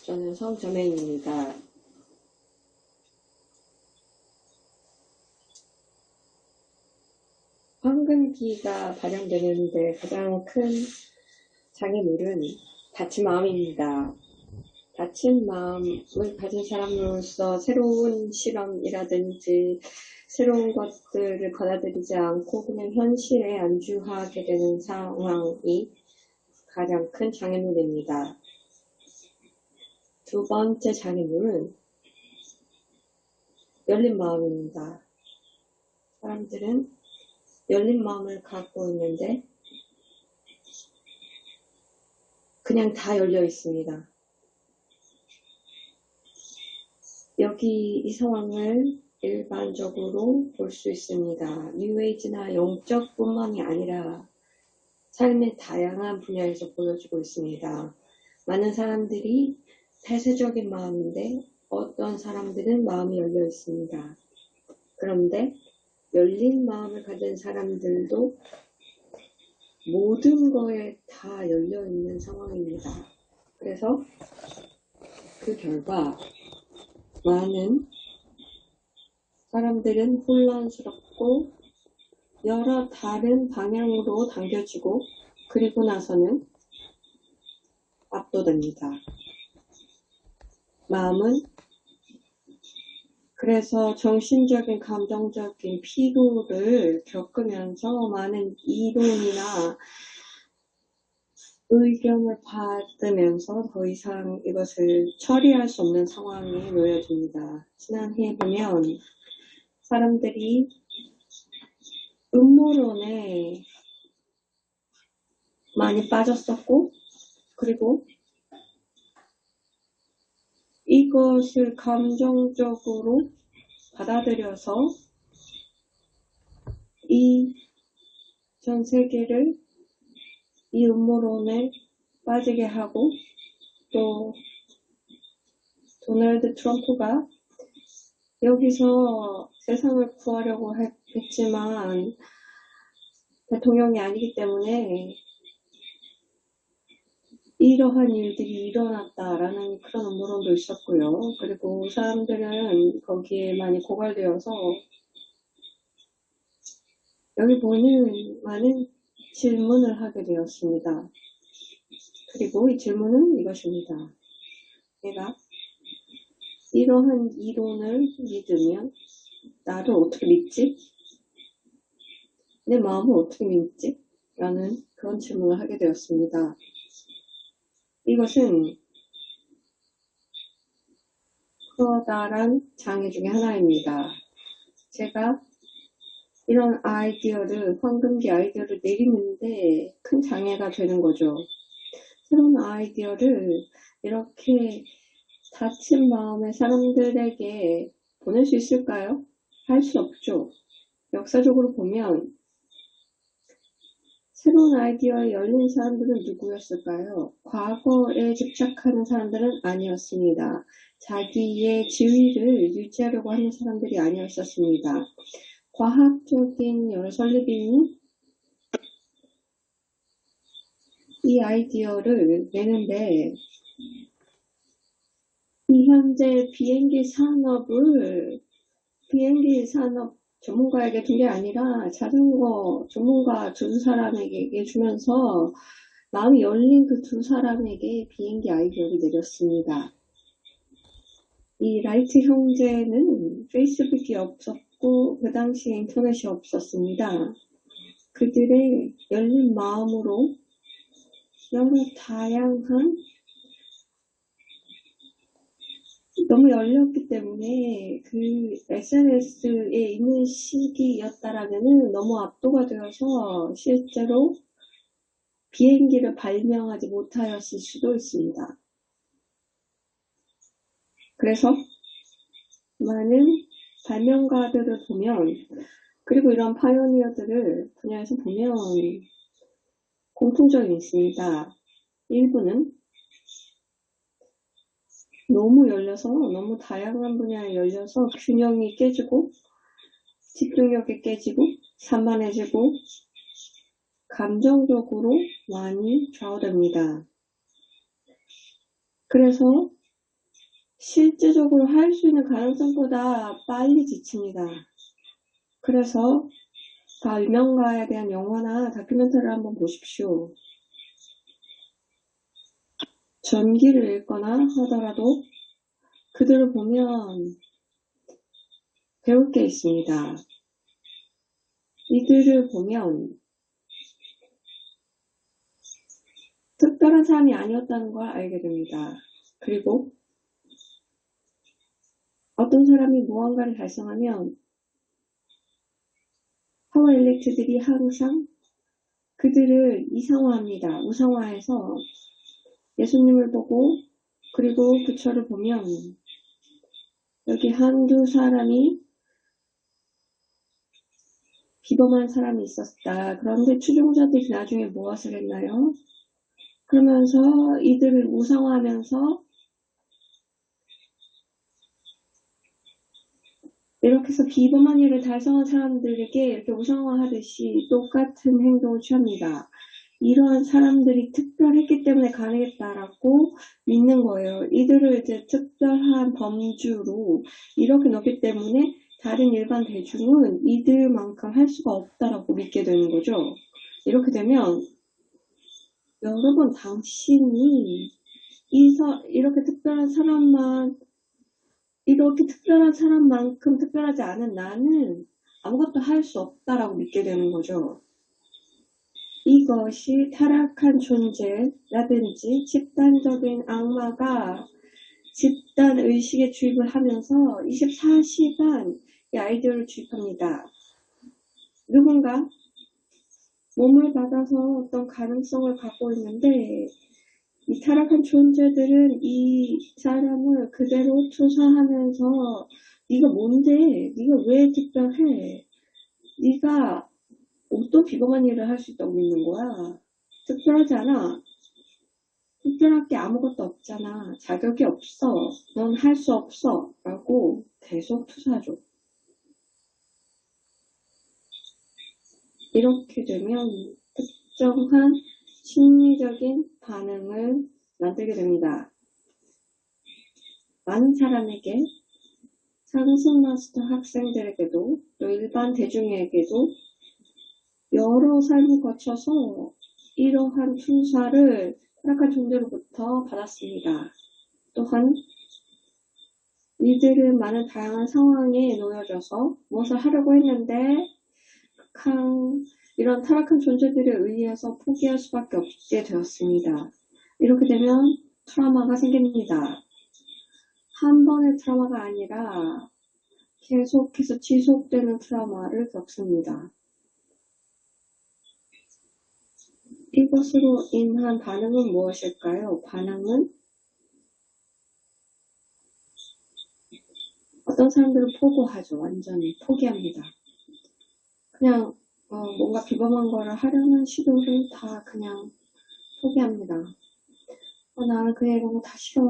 저는 성점행입니다. 황금기가 발현되는데 가장 큰 장애물은 다친 마음입니다. 다친 마음을 가진 사람으로서 새로운 실험이라든지 새로운 것들을 받아들이지 않고 그냥 현실에 안주하게 되는 상황이 가장 큰 장애물입니다. 두 번째 장애물은 열린 마음입니다. 사람들은 열린 마음을 갖고 있는데 그냥 다 열려 있습니다. 여기 이 상황을 일반적으로 볼 수 있습니다. 뉴에이지나 영적뿐만이 아니라 삶의 다양한 분야에서 보여지고 있습니다. 많은 사람들이 폐쇄적인 마음인데 어떤 사람들은 마음이 열려 있습니다. 그런데 열린 마음을 가진 사람들도 모든 거에 다 열려 있는 상황입니다. 그래서 그 결과 많은 사람들은 혼란스럽고 여러 다른 방향으로 당겨지고 그리고 나서는 압도됩니다. 마음은 그래서 정신적인 감정적인 피로를 겪으면서 많은 이론이나 의견을 받으면서 더 이상 이것을 처리할 수 없는 상황에 놓여집니다. 지난해에 보면 사람들이 음모론에 많이 빠졌었고 그리고 이것을 감정적으로 받아들여서 이 전 세계를 이 음모론에 빠지게 하고 또 도널드 트럼프가 여기서 세상을 구하려고 했지만 대통령이 아니기 때문에 이러한 일들이 일어났다라는 그런 음모론도 있었고요. 그리고 사람들은 거기에 많이 고갈되어서 여기 보는 많은 질문을 하게 되었습니다. 그리고 이 질문은 이것입니다. 내가 이러한 이론을 믿으면 나를 어떻게 믿지? 내 마음을 어떻게 믿지? 라는 그런 질문을 하게 되었습니다. 이것은 커다란 장애 중에 하나입니다. 제가 이런 아이디어를, 황금기 아이디어를 내리는데 큰 장애가 되는 거죠. 새로운 아이디어를 이렇게 다친 마음의 사람들에게 보낼 수 있을까요? 할 수 없죠. 역사적으로 보면 새로운 아이디어에 열린 사람들은 누구였을까요? 과거에 집착하는 사람들은 아니었습니다. 자기의 지위를 유지하려고 하는 사람들이 아니었었습니다. 과학적인 여러 설립인이 이 아이디어를 내는데 이 현재 비행기 산업 전문가에게 둔 게 아니라 자전거 전문가 두 사람에게 주면서 마음이 열린 그 두 사람에게 비행기 아이디어를 내렸습니다. 이 라이트 형제는 페이스북이 없었고 그 당시에 인터넷이 없었습니다. 그들의 열린 마음으로 여러 다양한 너무 열렸기 때문에 그 SNS에 있는 시기였다라면 너무 압도가 되어서 실제로 비행기를 발명하지 못하였을 수도 있습니다. 그래서 많은 발명가들을 보면 그리고 이런 파이오니어들을 분야에서 보면 공통점이 있습니다. 일부는 너무 열려서 너무 다양한 분야에 열려서 균형이 깨지고 집중력이 깨지고 산만해지고 감정적으로 많이 좌우됩니다. 그래서 실제적으로 할 수 있는 가능성보다 빨리 지칩니다. 그래서 발명가에 대한 영화나 다큐멘터리를 한번 보십시오. 전기를 읽거나 하더라도 그들을 보면 배울 게 있습니다. 이들을 보면 특별한 사람이 아니었다는 걸 알게 됩니다. 그리고 어떤 사람이 무언가를 달성하면 파워 엘리트들이 항상 그들을 이상화합니다. 우상화해서 예수님을 보고 그리고 부처를 보면 여기 한두 사람이 비범한 사람이 있었다. 그런데 추종자들이 나중에 무엇을 했나요? 그러면서 이들을 우상화하면서 이렇게 해서 비범한 일을 달성한 사람들에게 이렇게 우상화하듯이 똑같은 행동을 취합니다. 이러한 사람들이 특별했기 때문에 가능했다라고 믿는 거예요. 이들을 이제 특별한 범주로 이렇게 넣기 때문에 다른 일반 대중은 이들만큼 할 수가 없다라고 믿게 되는 거죠. 이렇게 되면 여러분 당신이 이렇게 특별한 사람만큼 특별하지 않은 나는 아무것도 할 수 없다라고 믿게 되는 거죠. 이것이 타락한 존재라든지 집단적인 악마가 집단 의식에 주입을 하면서 24시간 이 아이디어를 주입합니다. 누군가 몸을 받아서 어떤 가능성을 갖고 있는데 이 타락한 존재들은 이 사람을 그대로 투사하면서 네가 뭔데? 네가 왜 특별해? 네가 또 비범한 일을 할 수 있다고 믿는 거야. 특별하지 않아. 특별할 게 아무것도 없잖아. 자격이 없어. 넌 할 수 없어. 라고 계속 투사하죠. 이렇게 되면 특정한 심리적인 반응을 만들게 됩니다. 많은 사람에게 상승 마스터 학생들에게도 또 일반 대중에게도 여러 삶을 거쳐서 이러한 투사를 타락한 존재로부터 받았습니다. 또한 이들은 많은 다양한 상황에 놓여져서 무엇을 하려고 했는데 이런 타락한 존재들에 의해서 포기할 수밖에 없게 되었습니다. 이렇게 되면 트라우마가 생깁니다. 한 번의 트라우마가 아니라 계속해서 지속되는 트라우마를 겪습니다. 이것으로 인한 반응은 무엇일까요? 반응은 어떤 사람들은 포고하죠. 완전히 포기합니다. 그냥 뭔가 비범한 거를 하려는 시도를 다 그냥 포기합니다. 나는 그냥 이런 거 다 싫어.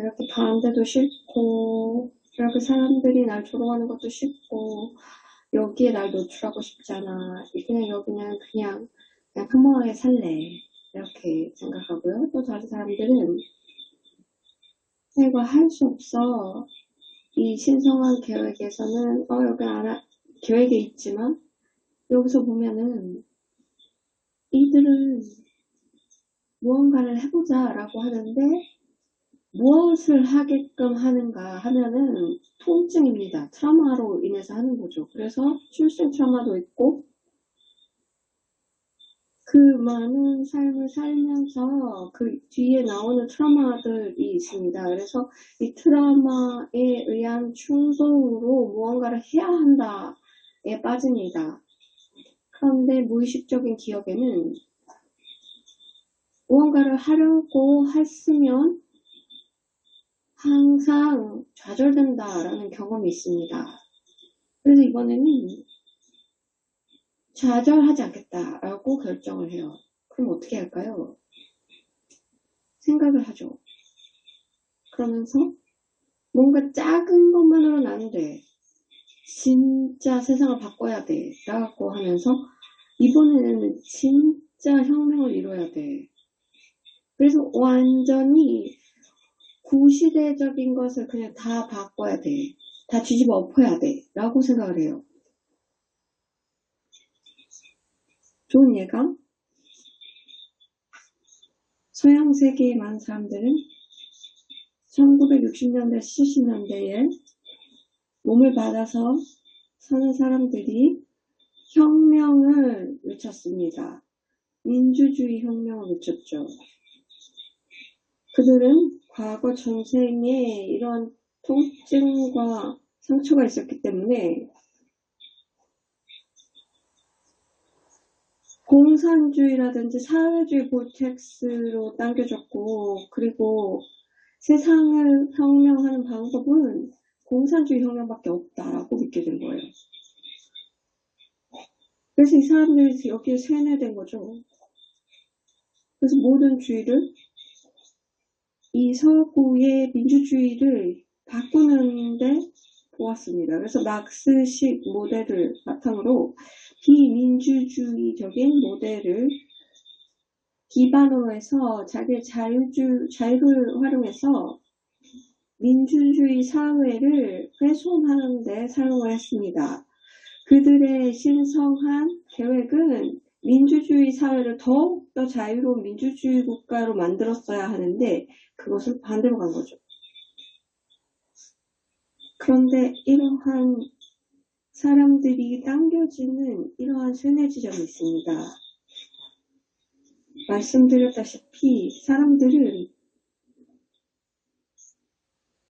이렇게 가는데도 싫고 이렇게 사람들이 날 조롱하는 것도 싫고 여기에 날 노출하고 싶잖아. 그냥 여기는 그냥 평범하게 살래. 이렇게 생각하고요. 또 다른 사람들은 이거 할 수 없어. 이 신성한 계획에서는 여기 계획에 있지만 여기서 보면은 이들은 무언가를 해보자 라고 하는데 무엇을 하게끔 하는가 하면은 통증입니다. 트라우마로 인해서 하는 거죠. 그래서 출생 트라우마도 있고 그 많은 삶을 살면서 그 뒤에 나오는 트라우마들이 있습니다. 그래서 이 트라우마에 의한 충동으로 무언가를 해야 한다에 빠집니다. 그런데 무의식적인 기억에는 무언가를 하려고 했으면 항상 좌절된다라는 경험이 있습니다. 그래서 이번에는 좌절하지 않겠다라고 결정을 해요. 그럼 어떻게 할까요? 생각을 하죠. 그러면서 뭔가 작은 것만으로는 안 돼. 진짜 세상을 바꿔야 돼. 라고 하면서 이번에는 진짜 혁명을 이뤄야 돼. 그래서 완전히 구시대적인 것을 그냥 다 바꿔야 돼. 다 뒤집어 엎어야 돼. 라고 생각을 해요. 좋은 예가 서양 세계의 많은 사람들은 1960년대, 70년대에 몸을 받아서 사는 사람들이 혁명을 외쳤습니다. 민주주의 혁명을 외쳤죠. 그들은 과거 전생에 이런 통증과 상처가 있었기 때문에 공산주의라든지 사회주의 보텍스로 당겨졌고, 그리고 세상을 혁명하는 방법은 공산주의 혁명밖에 없다라고 믿게 된 거예요. 그래서 이 사람들이 여기에 세뇌된 거죠. 그래서 모든 주의를, 이 서구의 민주주의를 바꾸는데 보았습니다. 그래서 막스식 모델을 바탕으로 비민주주의적인 모델을 기반으로 해서 자기의 자유를 활용해서 민주주의 사회를 훼손하는 데 사용을 했습니다. 그들의 신성한 계획은 민주주의 사회를 더욱더 자유로운 민주주의 국가로 만들었어야 하는데 그것을 반대로 간 거죠. 그런데 이러한 사람들이 당겨지는 이러한 세뇌 지점이 있습니다. 말씀드렸다시피 사람들은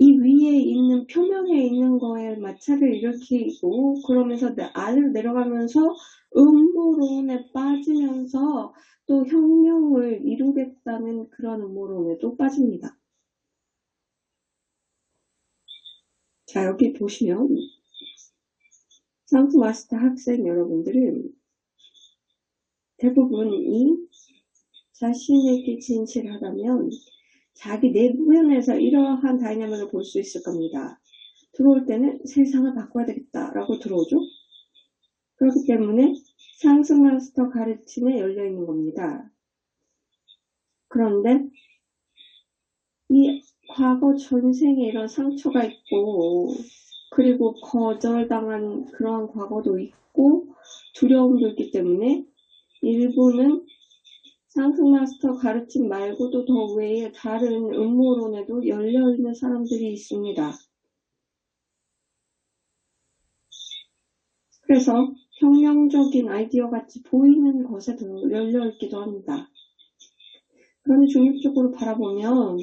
이 위에 있는 표면에 있는 거에 마찰을 일으키고 그러면서 아래로 내려가면서 음모론에 빠지면서 또 혁명을 이루겠다는 그런 음모론에도 빠집니다. 자, 여기 보시면 상수 마스터 학생 여러분들은 대부분이 자신에게 진실을 하다면 자기 내부면에서 이러한 다이나믹을 볼 수 있을 겁니다. 들어올 때는 세상을 바꿔야 되겠다라고 들어오죠. 그렇기 때문에 상승 마스터 가르침에 열려 있는 겁니다. 그런데 이 과거 전생에 이런 상처가 있고 그리고 거절당한 그러한 과거도 있고 두려움도 있기 때문에 일부는 상승 마스터 가르침 말고도 더 외에 다른 음모론에도 열려있는 사람들이 있습니다. 그래서 혁명적인 아이디어 같이 보이는 것에도 열려있기도 합니다. 그런데 중립적으로 바라보면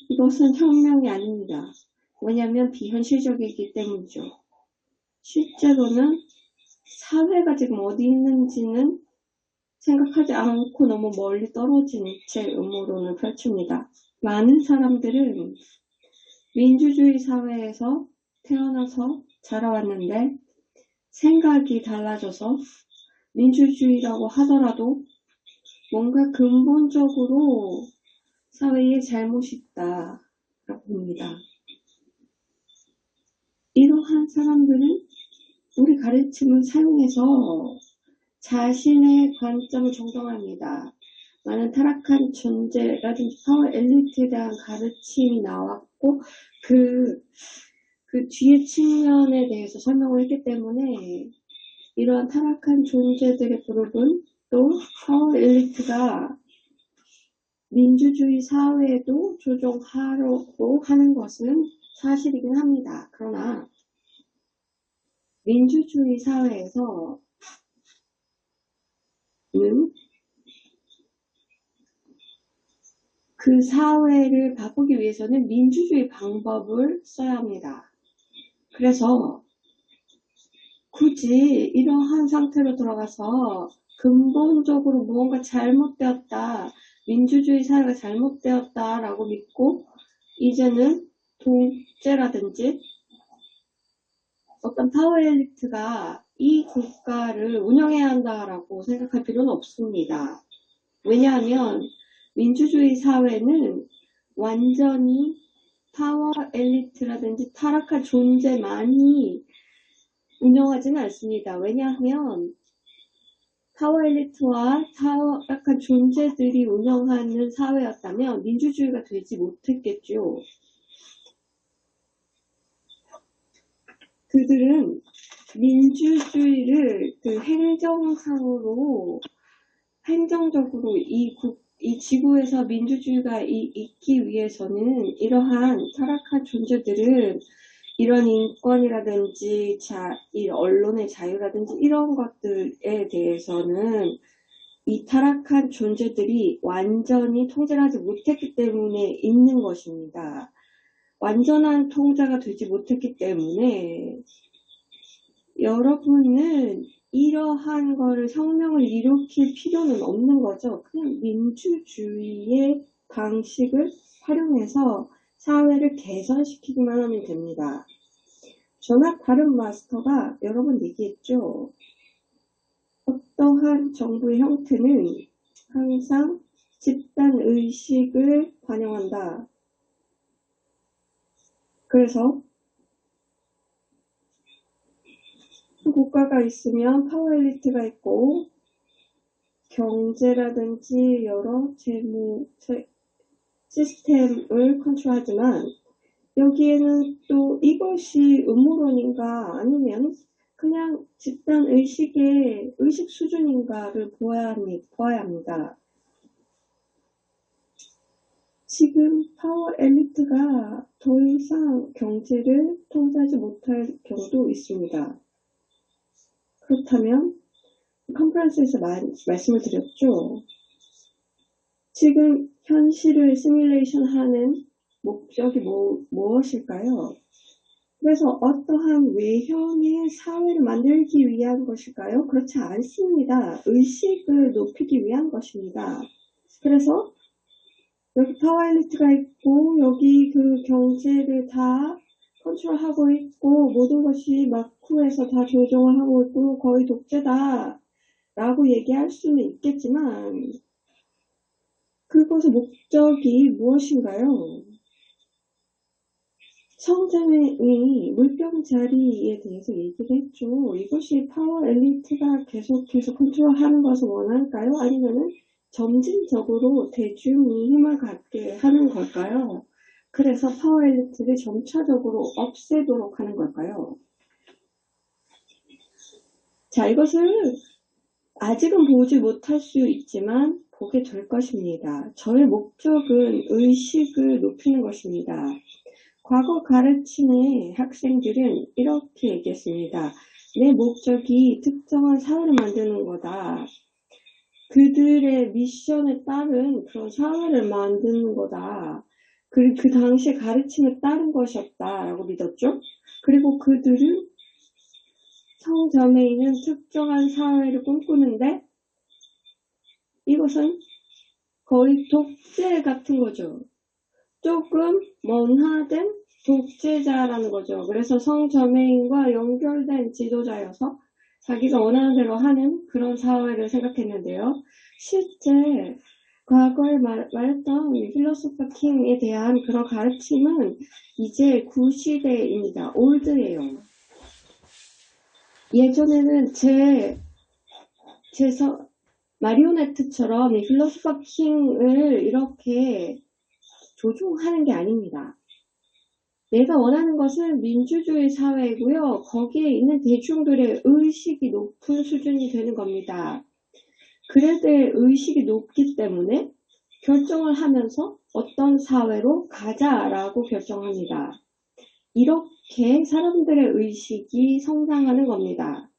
이것은 혁명이 아닙니다. 왜냐하면 비현실적이기 때문이죠. 실제로는 사회가 지금 어디 있는지는 생각하지 않고 너무 멀리 떨어진 채 음모론을 펼칩니다. 많은 사람들은 민주주의 사회에서 태어나서 자라왔는데 생각이 달라져서 민주주의라고 하더라도 뭔가 근본적으로 사회에 잘못이 있다라고 봅니다. 이러한 사람들은 우리 가르침을 사용해서 자신의 관점을 정정합니다. 많은 타락한 존재라든지 파워 엘리트에 대한 가르침이 나왔고 그 뒤에 측면에 대해서 설명을 했기 때문에 이러한 타락한 존재들의 그룹은 또 파워 엘리트가 민주주의 사회에도 조종하려고 하는 것은 사실이긴 합니다. 그러나 민주주의 사회에서 그 사회를 바꾸기 위해서는 민주주의 방법을 써야 합니다. 그래서 굳이 이러한 상태로 들어가서 근본적으로 무언가 잘못되었다, 민주주의 사회가 잘못되었다라고 믿고 이제는 독재라든지 어떤 파워 엘리트가 이 국가를 운영해야 한다라고 생각할 필요는 없습니다. 왜냐하면 민주주의 사회는 완전히 파워 엘리트라든지 타락한 존재만이 운영하지는 않습니다. 왜냐하면 파워 엘리트와 타락한 존재들이 운영하는 사회였다면 민주주의가 되지 못했겠죠. 그들은 민주주의를 행정적으로 이 지구에서 민주주의가 있기 위해서는 이러한 타락한 존재들은 이런 인권이라든지 이 언론의 자유라든지 이런 것들에 대해서는 이 타락한 존재들이 완전히 통제를 하지 못했기 때문에 있는 것입니다. 완전한 통제가 되지 못했기 때문에 여러분은 이러한 거를 혁명을 일으킬 필요는 없는 거죠. 그냥 민주주의의 방식을 활용해서 사회를 개선시키기만 하면 됩니다. 저나 다른 마스터가 여러 번 얘기했죠. 어떠한 정부의 형태는 항상 집단의식을 반영한다. 그래서 국가가 있으면 파워 엘리트가 있고 경제라든지 여러 시스템을 컨트롤하지만 여기에는 또 이것이 음모론인가 아니면 그냥 집단의식의 의식 수준인가를 보아야 합니다. 지금 파워 엘리트가 더 이상 경제를 통제하지 못할 경우도 있습니다. 그렇다면 컨퍼런스에서 말씀을 드렸죠. 지금 현실을 시뮬레이션하는 목적이 무엇일까요? 그래서 어떠한 외형의 사회를 만들기 위한 것일까요? 그렇지 않습니다. 의식을 높이기 위한 것입니다. 그래서 여기 파워 엘리트가 있고 여기 그 경제를 다 컨트롤하고 있고 모든 것이 마쿠에서 다 조정을 하고 있고 거의 독재다 라고 얘기할 수는 있겠지만 그것의 목적이 무엇인가요? 성자매이 물병자리에 대해서 얘기를 했죠. 이것이 파워 엘리트가 계속해서 컨트롤하는 것을 원할까요? 아니면은 점진적으로 대중이 힘을 갖게 하는 걸까요? 그래서 파워 엘리트를 점차적으로 없애도록 하는 걸까요? 자, 이것을 아직은 보지 못할 수 있지만 보게 될 것입니다. 저의 목적은 의식을 높이는 것입니다. 과거 가르침의 학생들은 이렇게 얘기했습니다. 내 목적이 특정한 사회를 만드는 거다. 그들의 미션에 따른 그런 사회를 만드는 거다. 그 당시에 가르침에 따른 것이었다라고 믿었죠. 그리고 그들은 성자매인은 특정한 사회를 꿈꾸는데 이것은 거의 독재 같은 거죠. 조금 먼화된 독재자라는 거죠. 그래서 성자매인과 연결된 지도자여서 자기가 원하는 대로 하는 그런 사회를 생각했는데요. 실제 과거에 말했던 필로소퍼 킹에 대한 그런 가르침은 이제 구시대입니다. 올드예요. 예전에는 마리오네트처럼 이 필로소퍼 킹을 이렇게 조종하는 게 아닙니다. 내가 원하는 것은 민주주의 사회이고요. 거기에 있는 대중들의 의식이 높은 수준이 되는 겁니다. 그들의 의식이 높기 때문에 결정을 하면서 어떤 사회로 가자라고 결정합니다. 이렇게 사람들의 의식이 성장하는 겁니다.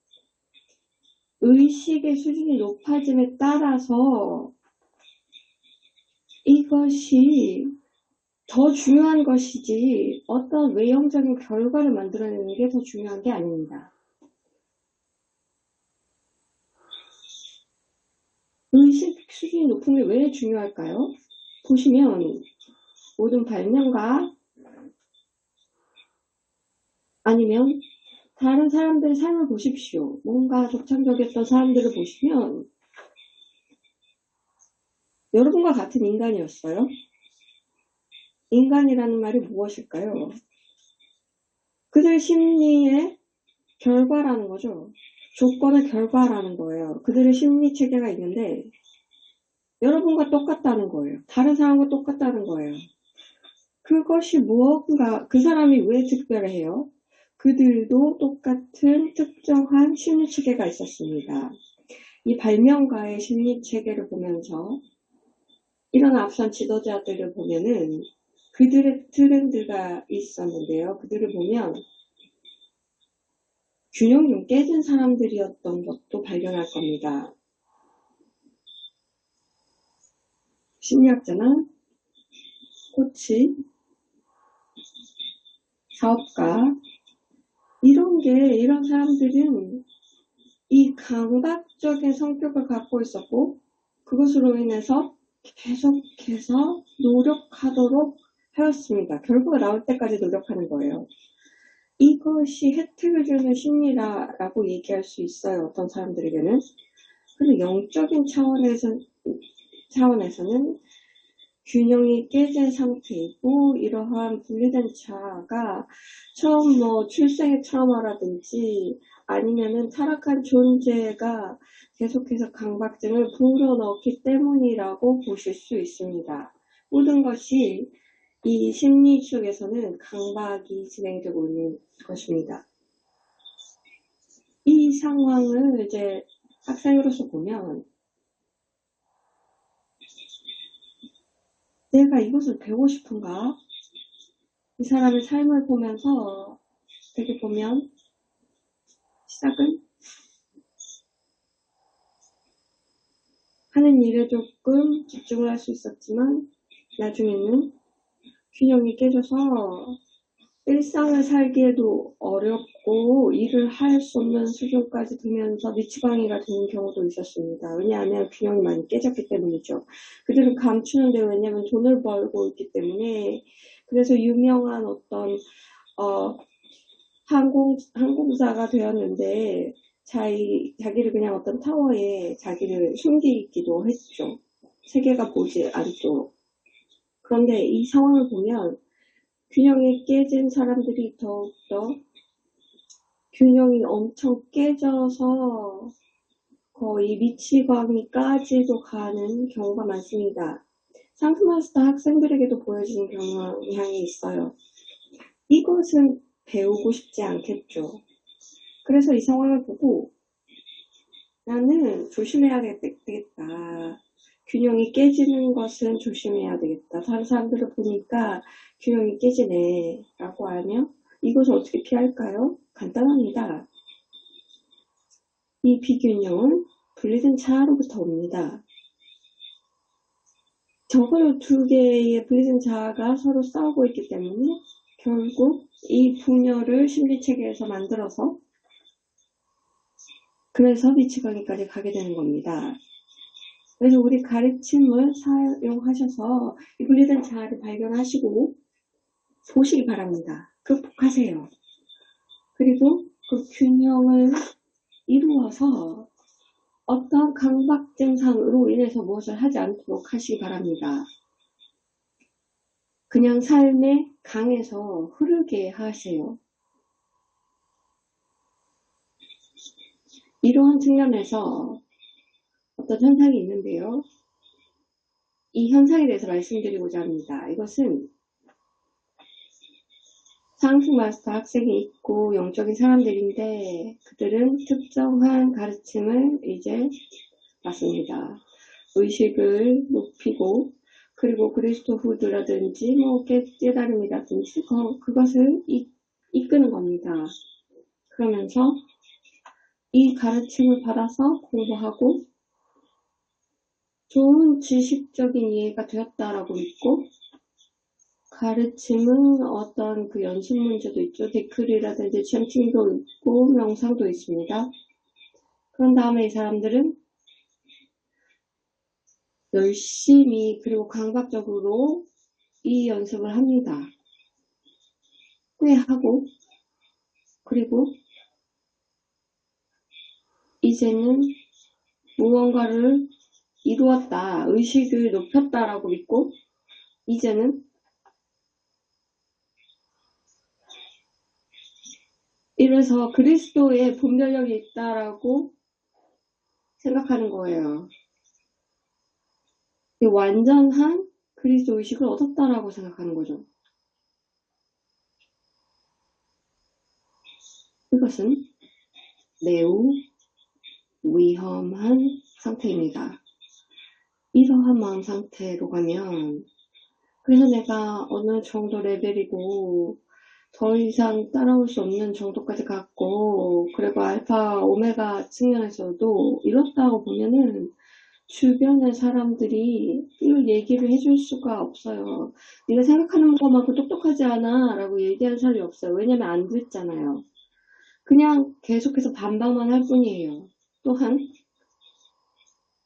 의식의 수준이 높아짐에 따라서 이것이 더 중요한 것이지 어떤 외형적인 결과를 만들어내는 게 더 중요한 게 아닙니다. 의식 수준이 높은 게 왜 중요할까요? 보시면 모든 발명가 아니면 다른 사람들의 삶을 보십시오. 뭔가 독창적이었던 사람들을 보시면 여러분과 같은 인간이었어요. 인간이라는 말이 무엇일까요? 그들의 심리의 결과라는 거죠. 조건의 결과라는 거예요. 그들의 심리 체계가 있는데 여러분과 똑같다는 거예요. 다른 사람과 똑같다는 거예요. 그것이 무엇인가, 그 사람이 왜 특별해요? 그들도 똑같은 특정한 심리체계가 있었습니다. 이 발명가의 심리체계를 보면서 이런 앞선 지도자들을 보면은 그들의 트렌드가 있었는데요. 그들을 보면 균형이 좀 깨진 사람들이었던 것도 발견할 겁니다. 심리학자나 코치, 사업가, 이런 사람들은 이 강박적인 성격을 갖고 있었고, 그것으로 인해서 계속해서 노력하도록 하였습니다. 결국 나올 때까지 노력하는 거예요. 이것이 혜택을 주는 심리라고 얘기할 수 있어요. 어떤 사람들에게는. 그리고 영적인 차원에서는 균형이 깨진 상태이고, 이러한 분리된 자아가 처음 출생의 트라우마라든지 아니면은 타락한 존재가 계속해서 강박증을 불어넣기 때문이라고 보실 수 있습니다. 모든 것이 이 심리 쪽에서는 강박이 진행되고 있는 것입니다. 이 상황을 이제 학생으로서 보면 내가 이것을 배우고 싶은가? 이 사람의 삶을 보면서 되게 보면 시작은 하는 일에 조금 집중을 할 수 있었지만 나중에는 균형이 깨져서 일상을 살기에도 어렵고 일을 할 수 없는 수준까지 되면서 미치광이가 되는 경우도 있었습니다. 왜냐하면 균형이 많이 깨졌기 때문이죠. 그들은 감추는데 왜냐하면 돈을 벌고 있기 때문에. 그래서 유명한 어떤 항공사가 되었는데 자기를 그냥 어떤 타워에 자기를 숨기기도 했죠. 세계가 보지 않도록. 그런데 이 상황을 보면 균형이 깨진 사람들이 더욱더 균형이 엄청 깨져서 거의 미치광이까지도 가는 경우가 많습니다. 상스마스터 학생들에게도 보여지는 경향이 있어요. 이것은 배우고 싶지 않겠죠. 그래서 이 상황을 보고 나는 조심해야 되겠다. 균형이 깨지는 것은 조심해야 되겠다. 다른 사람들을 보니까 균형이 깨지네 라고 하면 이것을 어떻게 피할까요? 간단합니다. 이 비균형은 분리된 자아로부터 옵니다. 적어도 두 개의 분리된 자아가 서로 싸우고 있기 때문에 결국 이 분열을 심리체계에서 만들어서 그래서 미치광이까지 가게 되는 겁니다. 그래서 우리 가르침을 사용하셔서 이 분리된 자아를 발견하시고 보시기 바랍니다. 극복하세요. 그리고 그 균형을 이루어서 어떤 강박 증상으로 인해서 무엇을 하지 않도록 하시기 바랍니다. 그냥 삶의 강에서 흐르게 하세요. 이러한 측면에서 어떤 현상이 있는데요. 이 현상에 대해서 말씀드리고자 합니다. 이것은 상승마스터 학생이 있고 영적인 사람들인데 그들은 특정한 가르침을 이제 받습니다. 의식을 높이고 그리고 그리스도후드라든지 깨달음이라든지 그것을 이끄는 겁니다. 그러면서 이 가르침을 받아서 공부하고 좋은 지식적인 이해가 되었다라고 믿고 가르침은 어떤 그 연습 문제도 있죠. 데크리라든지 챈팅도 있고 명상도 있습니다. 그런 다음에 이 사람들은 열심히 그리고 강박적으로 이 연습을 합니다. 후회하고 그리고 이제는 무언가를 이루었다, 의식을 높였다라고 믿고 이제는 이래서 그리스도의 분별력이 있다라고 생각하는 거예요. 완전한 그리스도 의식을 얻었다라고 생각하는 거죠. 이것은 매우 위험한 상태입니다. 이러한 마음 상태로 가면, 그래서 내가 어느 정도 레벨이고 더 이상 따라올 수 없는 정도까지 갔고, 그리고 알파 오메가 측면에서도 이렇다고 보면은 주변의 사람들이 이걸 얘기를 해줄 수가 없어요. 네가 생각하는 것만큼 똑똑하지 않아 라고 얘기하는 사람이 없어요. 왜냐면 안 듣잖아요. 그냥 계속해서 반박만 할 뿐이에요. 또한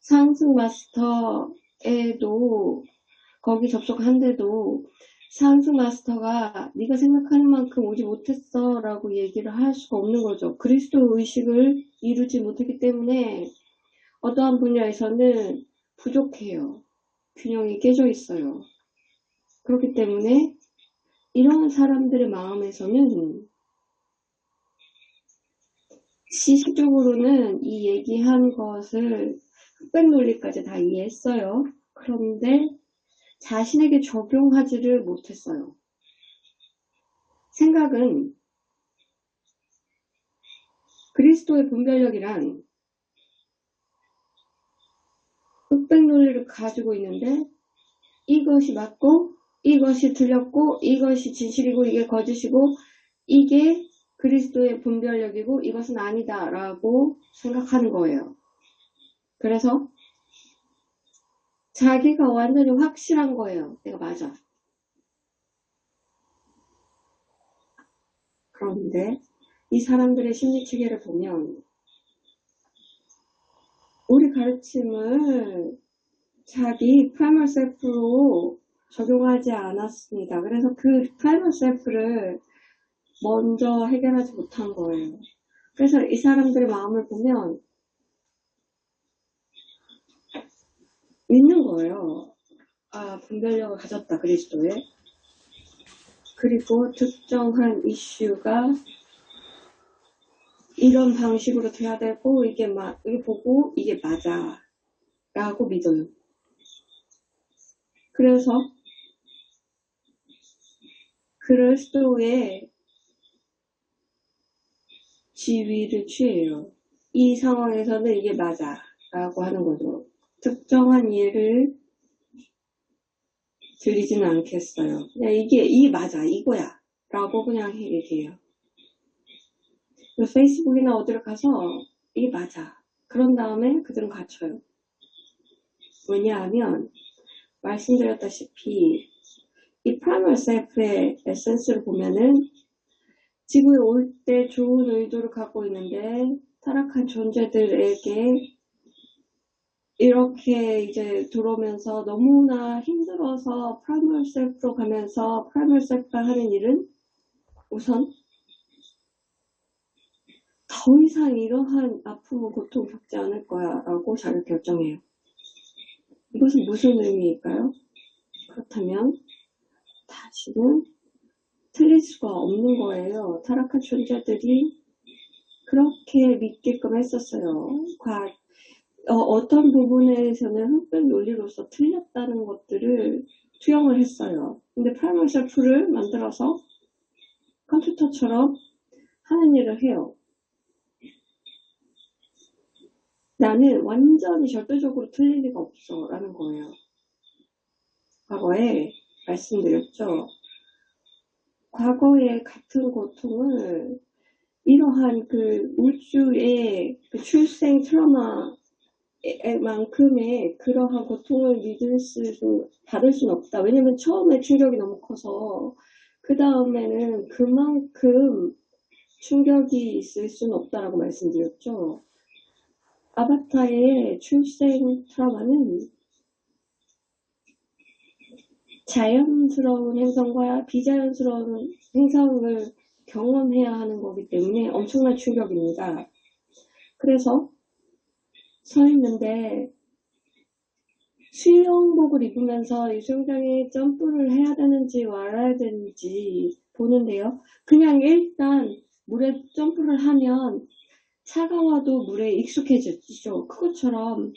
상승 마스터에도 거기 접속한데도 상승 마스터가 네가 생각하는 만큼 오지 못했어 라고 얘기를 할 수가 없는 거죠. 그리스도 의식을 이루지 못했기 때문에 어떠한 분야에서는 부족해요. 균형이 깨져 있어요. 그렇기 때문에 이런 사람들의 마음에서는 시식적으로는 이 얘기한 것을 흑백 논리까지 다 이해했어요. 그런데 자신에게 적용하지를 못했어요. 생각은 그리스도의 분별력이란 흑백 논리를 가지고 있는데 이것이 맞고 이것이 틀렸고 이것이 진실이고 이게 거짓이고 이게 그리스도의 분별력이고 이것은 아니다 라고 생각하는 거예요. 그래서 자기가 완전히 확실한 거예요. 내가 맞아. 그런데 이 사람들의 심리체계를 보면 우리 가르침을 자기 프라이머 셀프로 적용하지 않았습니다. 그래서 그 프라이머 셀프를 먼저 해결하지 못한 거예요. 그래서 이 사람들의 마음을 보면 믿는 거예요. 아, 분별력을 가졌다, 그리스도에. 그리고 특정한 이슈가 이런 방식으로 돼야 되고 이게 보고 이게 맞아 라고 믿어요. 그래서 그리스도의 지위를 취해요. 이 상황에서는 이게 맞아 라고 하는 거죠. 특정한 예를 들리지는 않겠어요. 그냥 이게 맞아, 이거야 라고 그냥 얘기해요. 페이스북이나 어디를 가서 이게 맞아. 그런 다음에 그들은 갇혀요. 왜냐하면 말씀드렸다시피 이 프라이머 셀프의 에센스를 보면은 지구에 올 때 좋은 의도를 갖고 있는데 타락한 존재들에게 이렇게 이제 들어오면서 너무나 힘들어서 프라이머 셀프로 가면서 프라이머 셀프가 하는 일은 우선 더 이상 이러한 아픔과 고통을 겪지 않을 거야 라고 자기를 결정해요. 이것은 무슨 의미일까요? 그렇다면 다시는 틀릴 수가 없는 거예요. 타락한 존재들이 그렇게 믿게끔 했었어요. 어떤 부분에서는 흑백 논리로서 틀렸다는 것들을 투영을 했어요. 근데 프라이머 셀프를 만들어서 컴퓨터처럼 하는 일을 해요. 나는 완전히 절대적으로 틀릴 리가 없어 라는 거예요. 과거에 말씀드렸죠. 과거의 같은 고통을 이러한 그 우주의 그 출생 트라우마만큼의 그러한 고통을 받을 수는 없다. 왜냐면 처음에 충격이 너무 커서 그 다음에는 그만큼 충격이 있을 수는 없다라고 말씀드렸죠. 아바타의 출생 트라우마는 자연스러운 행성과 비자연스러운 행성을 경험해야 하는 거기 때문에 엄청난 충격입니다. 그래서 서 있는데 수영복을 입으면서 이 수영장에 점프를 해야 되는지 말아야 되는지 보는데요. 그냥 일단 물에 점프를 하면 차가워도 물에 익숙해지죠. 그것처럼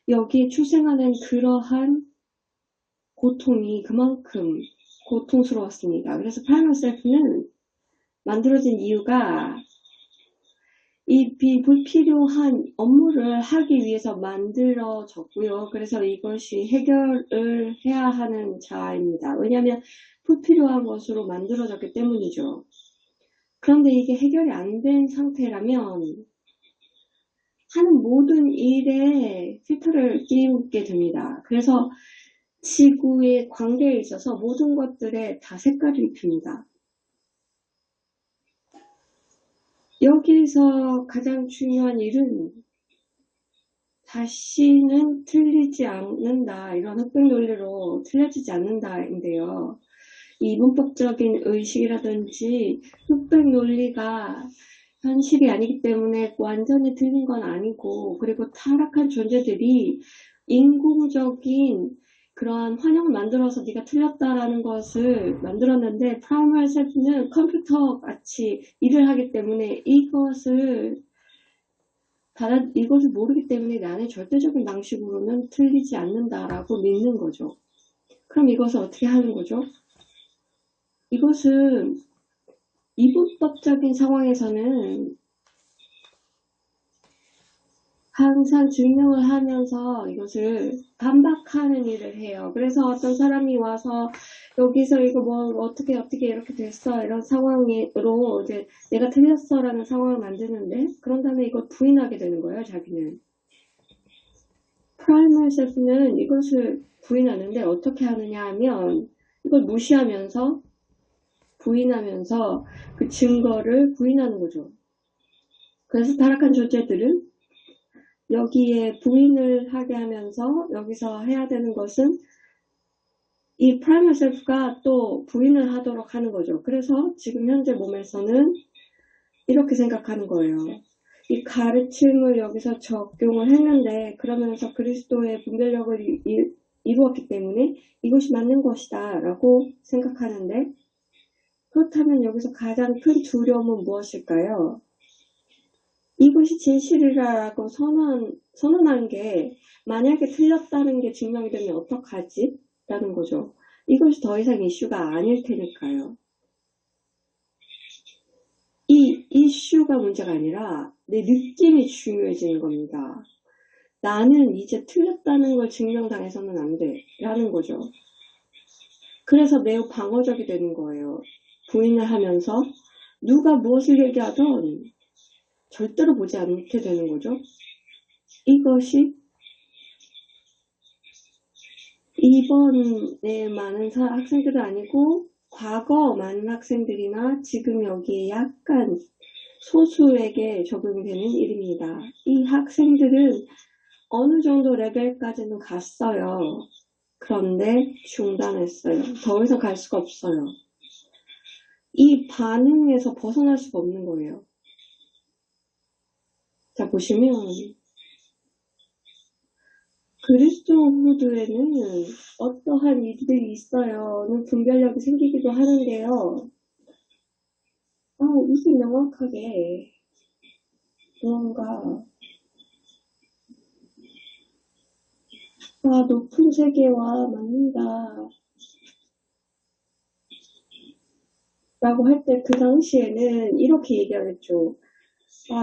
여기에 출생하는 그러한 고통이 그만큼 고통스러웠습니다. 그래서 프라이머 셀프는 만들어진 이유가 이 불필요한 업무를 하기 위해서 만들어졌고요. 그래서 이것이 해결을 해야 하는 자입니다. 왜냐하면 불필요한 것으로 만들어졌기 때문이죠. 그런데 이게 해결이 안 된 상태라면 하는 모든 일에 필터를 끼우게 됩니다. 그래서 지구의 관계에 있어서 모든 것들에 다 색깔을 입힙니다. 여기서 가장 중요한 일은 다시는 틀리지 않는다. 이런 흑백 논리로 틀려지지 않는다인데요. 이 문법적인 의식이라든지 흑백 논리가 현실이 아니기 때문에 완전히 틀린 건 아니고, 그리고 타락한 존재들이 인공적인 그러한 환영을 만들어서 네가 틀렸다라는 것을 만들었는데, 프라이머리 셀프는 컴퓨터 같이 일을 하기 때문에 이것을 모르기 때문에 나는 절대적인 방식으로는 틀리지 않는다라고 믿는 거죠. 그럼 이것을 어떻게 하는 거죠? 이것은 이분법적인 상황에서는 항상 증명을 하면서 이것을 반박하는 일을 해요. 그래서 어떤 사람이 와서 여기서 이거 뭐 어떻게 이렇게 됐어 이런 상황으로 이제 내가 틀렸어라는 상황을 만드는데, 그런 다음에 이걸 부인하게 되는 거예요. 자기는 프라이머리 셀프는 이것을 부인하는데 어떻게 하느냐 하면 이걸 무시하면서 부인하면서 그 증거를 부인하는 거죠. 그래서 타락한 존재들은 여기에 부인을 하게 하면서 여기서 해야 되는 것은 이 프라이머리 셀프가 또 부인을 하도록 하는 거죠. 그래서 지금 현재 몸에서는 이렇게 생각하는 거예요. 이 가르침을 여기서 적용을 했는데 그러면서 그리스도의 분별력을 이루었기 때문에 이것이 맞는 것이다 라고 생각하는데, 그렇다면 여기서 가장 큰 두려움은 무엇일까요? 이것이 진실이라고 선언한 게 만약에 틀렸다는 게 증명이 되면 어떡하지? 라는 거죠. 이것이 더 이상 이슈가 아닐 테니까요. 이 이슈가 문제가 아니라 내 느낌이 중요해지는 겁니다. 나는 이제 틀렸다는 걸 증명당해서는 안 돼 라는 거죠. 그래서 매우 방어적이 되는 거예요. 부인을 하면서 누가 무엇을 얘기하던 절대로 보지 않게 되는 거죠. 이것이 이번에 많은 학생들은 아니고 과거 많은 학생들이나 지금 여기에 약간 소수에게 적용이 되는 일입니다. 이 학생들은 어느 정도 레벨까지는 갔어요. 그런데 중단했어요. 더 이상 갈 수가 없어요. 이 반응에서 벗어날 수가 없는 거예요. 자, 보시면 그리스도 후드에는 어떠한 일들이 있어요. 분별력이 생기기도 하는데요. 이게 명확하게 무언가 높은 세계와 맞는다 라고 할 때 그 당시에는 이렇게 얘기하겠죠.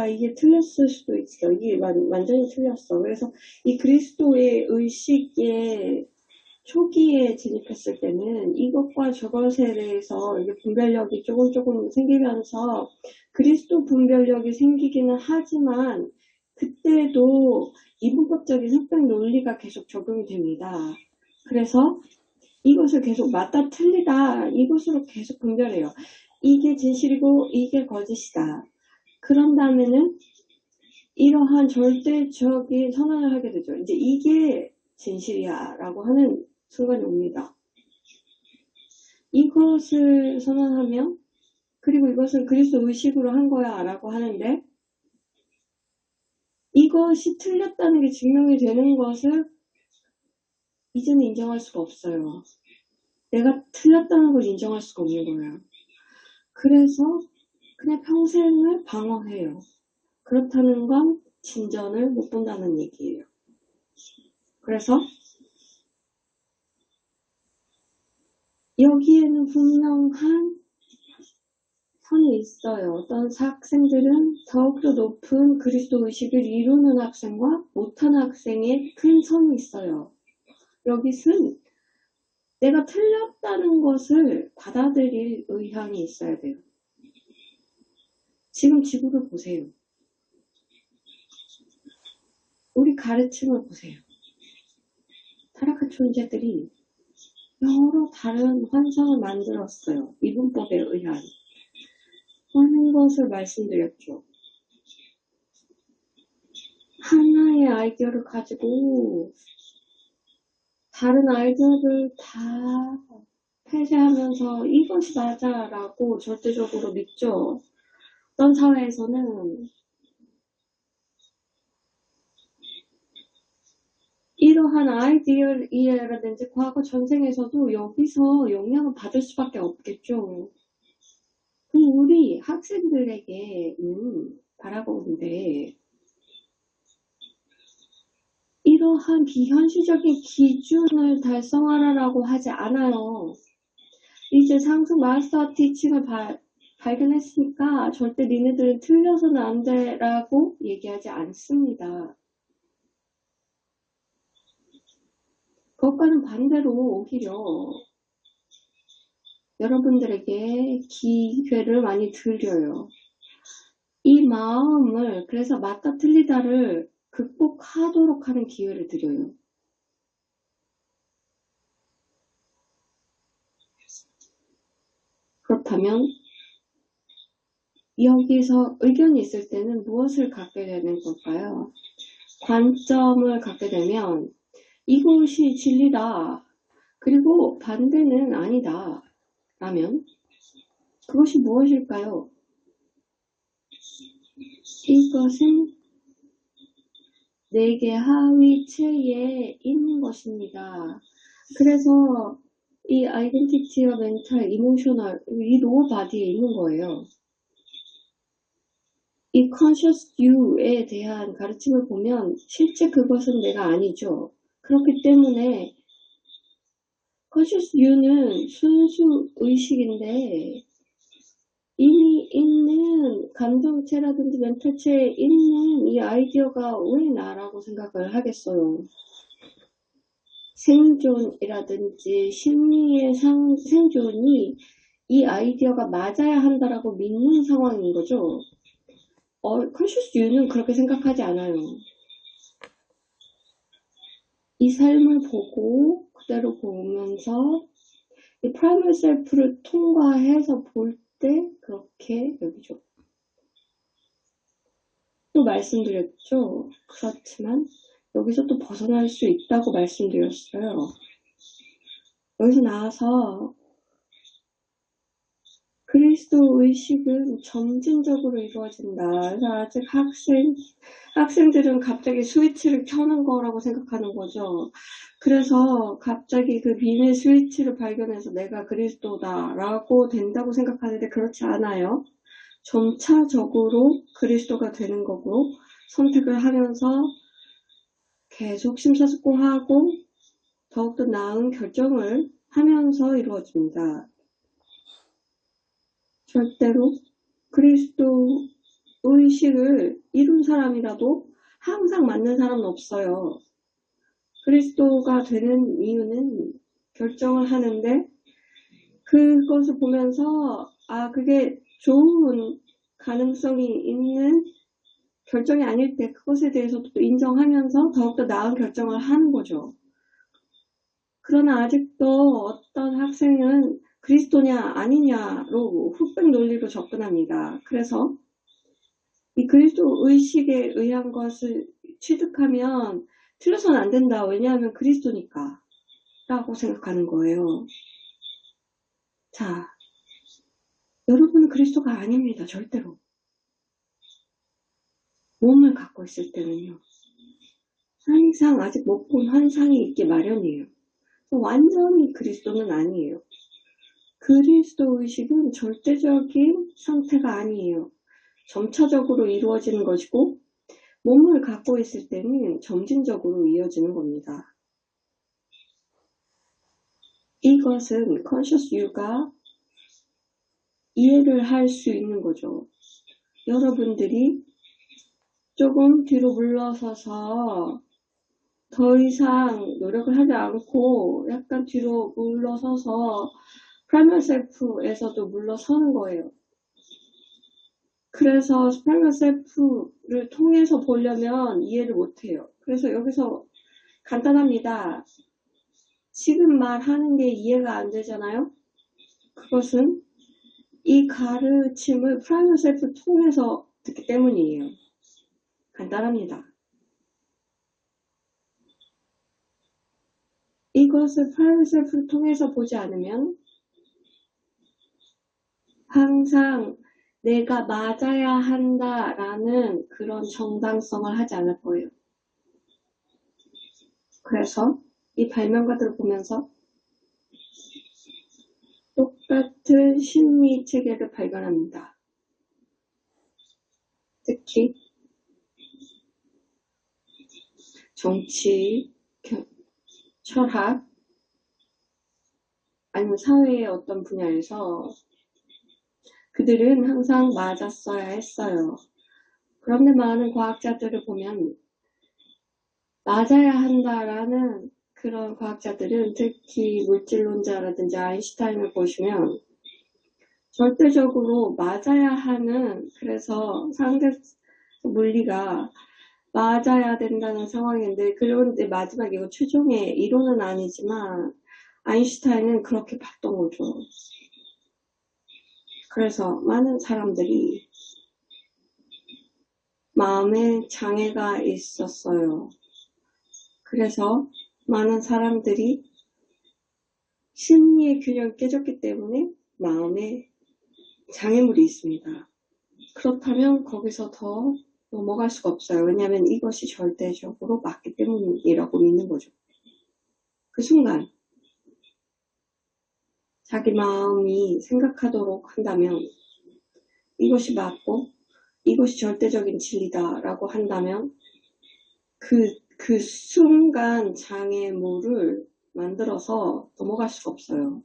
이게 틀렸을 수도 있어. 이게 완전히 틀렸어. 그래서 이 그리스도의 의식에 초기에 진입했을 때는 이것과 저것에 대해서 이게 분별력이 조금 생기면서 그리스도 분별력이 생기기는 하지만 그때도 이분법적인 흑백 논리가 계속 적용이 됩니다. 그래서 이것을 계속 맞다 틀리다 이것으로 계속 분별해요. 이게 진실이고 이게 거짓이다. 그런 다음에는 이러한 절대적인 선언을 하게 되죠. 이제 이게 진실이야 라고 하는 순간이 옵니다. 이것을 선언하면, 그리고 이것은 그리스도 의식으로 한 거야 라고 하는데, 이것이 틀렸다는 게 증명이 되는 것을 이제는 인정할 수가 없어요. 내가 틀렸다는 걸 인정할 수가 없는 거예요. 그래서 그냥 평생을 방어해요. 그렇다는 건 진전을 못 본다는 얘기예요. 그래서 여기에는 분명한 선이 있어요. 어떤 학생들은 더욱더 높은 그리스도 의식을 이루는 학생과 못하는 학생의 큰 선이 있어요. 여기서는 내가 틀렸다는 것을 받아들일 의향이 있어야 돼요. 지금 지구를 보세요. 우리 가르침을 보세요. 타락한 존재들이 여러 다른 환상을 만들었어요. 이분법에 의한 하는 것을 말씀드렸죠. 하나의 아이디어를 가지고 다른 아이디어를 다 폐쇄하면서 이것이 맞아라고 절대적으로 믿죠. 어떤 사회에서는 이러한 아이디어라든지 과거 전생에서도 여기서 영향을 받을 수밖에 없겠죠. 우리 학생들에게는 바라보는데 이러한 비현실적인 기준을 달성하라고 하지 않아요. 이제 상승 마스터 티칭을 발견했으니까 절대 니네들은 틀려서는 안 돼라고 얘기하지 않습니다. 그것과는 반대로 오히려 여러분들에게 기회를 많이 드려요. 이 마음을 그래서 맞다 틀리다를 극복하도록 하는 기회를 드려요. 그렇다면 여기서 의견이 있을 때는 무엇을 갖게 되는 걸까요? 관점을 갖게 되면 이것이 진리다. 그리고 반대는 아니다. 라면 그것이 무엇일까요? 이것은 내게 하위체에 있는 것입니다. 그래서 이 아이덴티티와 멘탈, 이모셔널, 이 로어 바디에 있는 거예요. 이 conscious you에 대한 가르침을 보면 실제 그것은 내가 아니죠. 그렇기 때문에 conscious you는 순수 의식인데 이미 있는 감정체라든지 멘탈체에 있는 이 아이디어가 왜 나라고 생각을 하겠어요. 생존이라든지 심리의 생존이 이 아이디어가 맞아야 한다라고 믿는 상황인 거죠. conscious you는 그렇게 생각하지 않아요. 이 삶을 보고 그대로 보면서 이 primal self를 통과해서 볼 때 그렇게 여기죠. 또 말씀드렸죠. 그렇지만 여기서 또 벗어날 수 있다고 말씀드렸어요. 여기서 나와서 그리스도 의식은 점진적으로 이루어진다. 그래서 아직 학생들은 갑자기 스위치를 켜는 거라고 생각하는 거죠. 그래서 갑자기 그 비밀 스위치를 발견해서 내가 그리스도다라고 된다고 생각하는데 그렇지 않아요. 점차적으로 그리스도가 되는 거고 선택을 하면서 계속 심사숙고하고 더욱더 나은 결정을 하면서 이루어집니다. 절대로 그리스도 의식을 이룬 사람이라도 항상 맞는 사람은 없어요. 그리스도가 되는 이유는 결정을 하는데 그것을 보면서 그게 좋은 가능성이 있는 결정이 아닐 때 그것에 대해서도 또 인정하면서 더욱더 나은 결정을 하는 거죠. 그러나 아직도 어떤 학생은 그리스도냐 아니냐로 흑백 논리로 접근합니다. 그래서 이 그리스도 의식에 의한 것을 취득하면 틀려서는 안 된다. 왜냐하면 그리스도니까 라고 생각하는 거예요. 자, 여러분은 그리스도가 아닙니다. 절대로. 몸을 갖고 있을 때는요. 항상 아직 못 본 환상이 있기 마련이에요. 완전히 그리스도는 아니에요. 그리스도 의식은 절대적인 상태가 아니에요. 점차적으로 이루어지는 것이고 몸을 갖고 있을 때는 점진적으로 이어지는 겁니다. 이것은 conscious you가 이해를 할 수 있는 거죠. 여러분들이 조금 뒤로 물러서서 더 이상 노력을 하지 않고 약간 뒤로 물러서서 프라이머 셀프에서도 물러서는 거예요. 그래서 프라이머 셀프를 통해서 보려면 이해를 못해요. 그래서 여기서 간단합니다. 지금 말하는 게 이해가 안 되잖아요? 그것은 이 가르침을 프라이머 셀프 통해서 듣기 때문이에요. 간단합니다. 이것을 프라이머 셀프를 통해서 보지 않으면 항상 내가 맞아야 한다라는 그런 정당성을 하지 않을 거예요. 그래서 이 발명가들을 보면서 똑같은 심리 체계를 발견합니다. 특히 정치, 철학, 아니면 사회의 어떤 분야에서 그들은 항상 맞았어야 했어요. 그런데 많은 과학자들을 보면 맞아야 한다라는 그런 과학자들은 특히 물질론자라든지 아인슈타인을 보시면 절대적으로 맞아야 하는, 그래서 상대 물리가 맞아야 된다는 상황인데, 그런데 마지막에 이거 최종의 이론은 아니지만 아인슈타인은 그렇게 봤던 거죠. 그래서 많은 사람들이 마음에 장애가 있었어요. 그래서 많은 사람들이 심리의 균형이 깨졌기 때문에 마음에 장애물이 있습니다. 그렇다면 거기서 더 넘어갈 수가 없어요. 왜냐하면 이것이 절대적으로 맞기 때문이라고 믿는 거죠. 그 순간 자기 마음이 생각하도록 한다면 이것이 맞고 이것이 절대적인 진리다라고 한다면 그 순간 장애물을 만들어서 넘어갈 수가 없어요.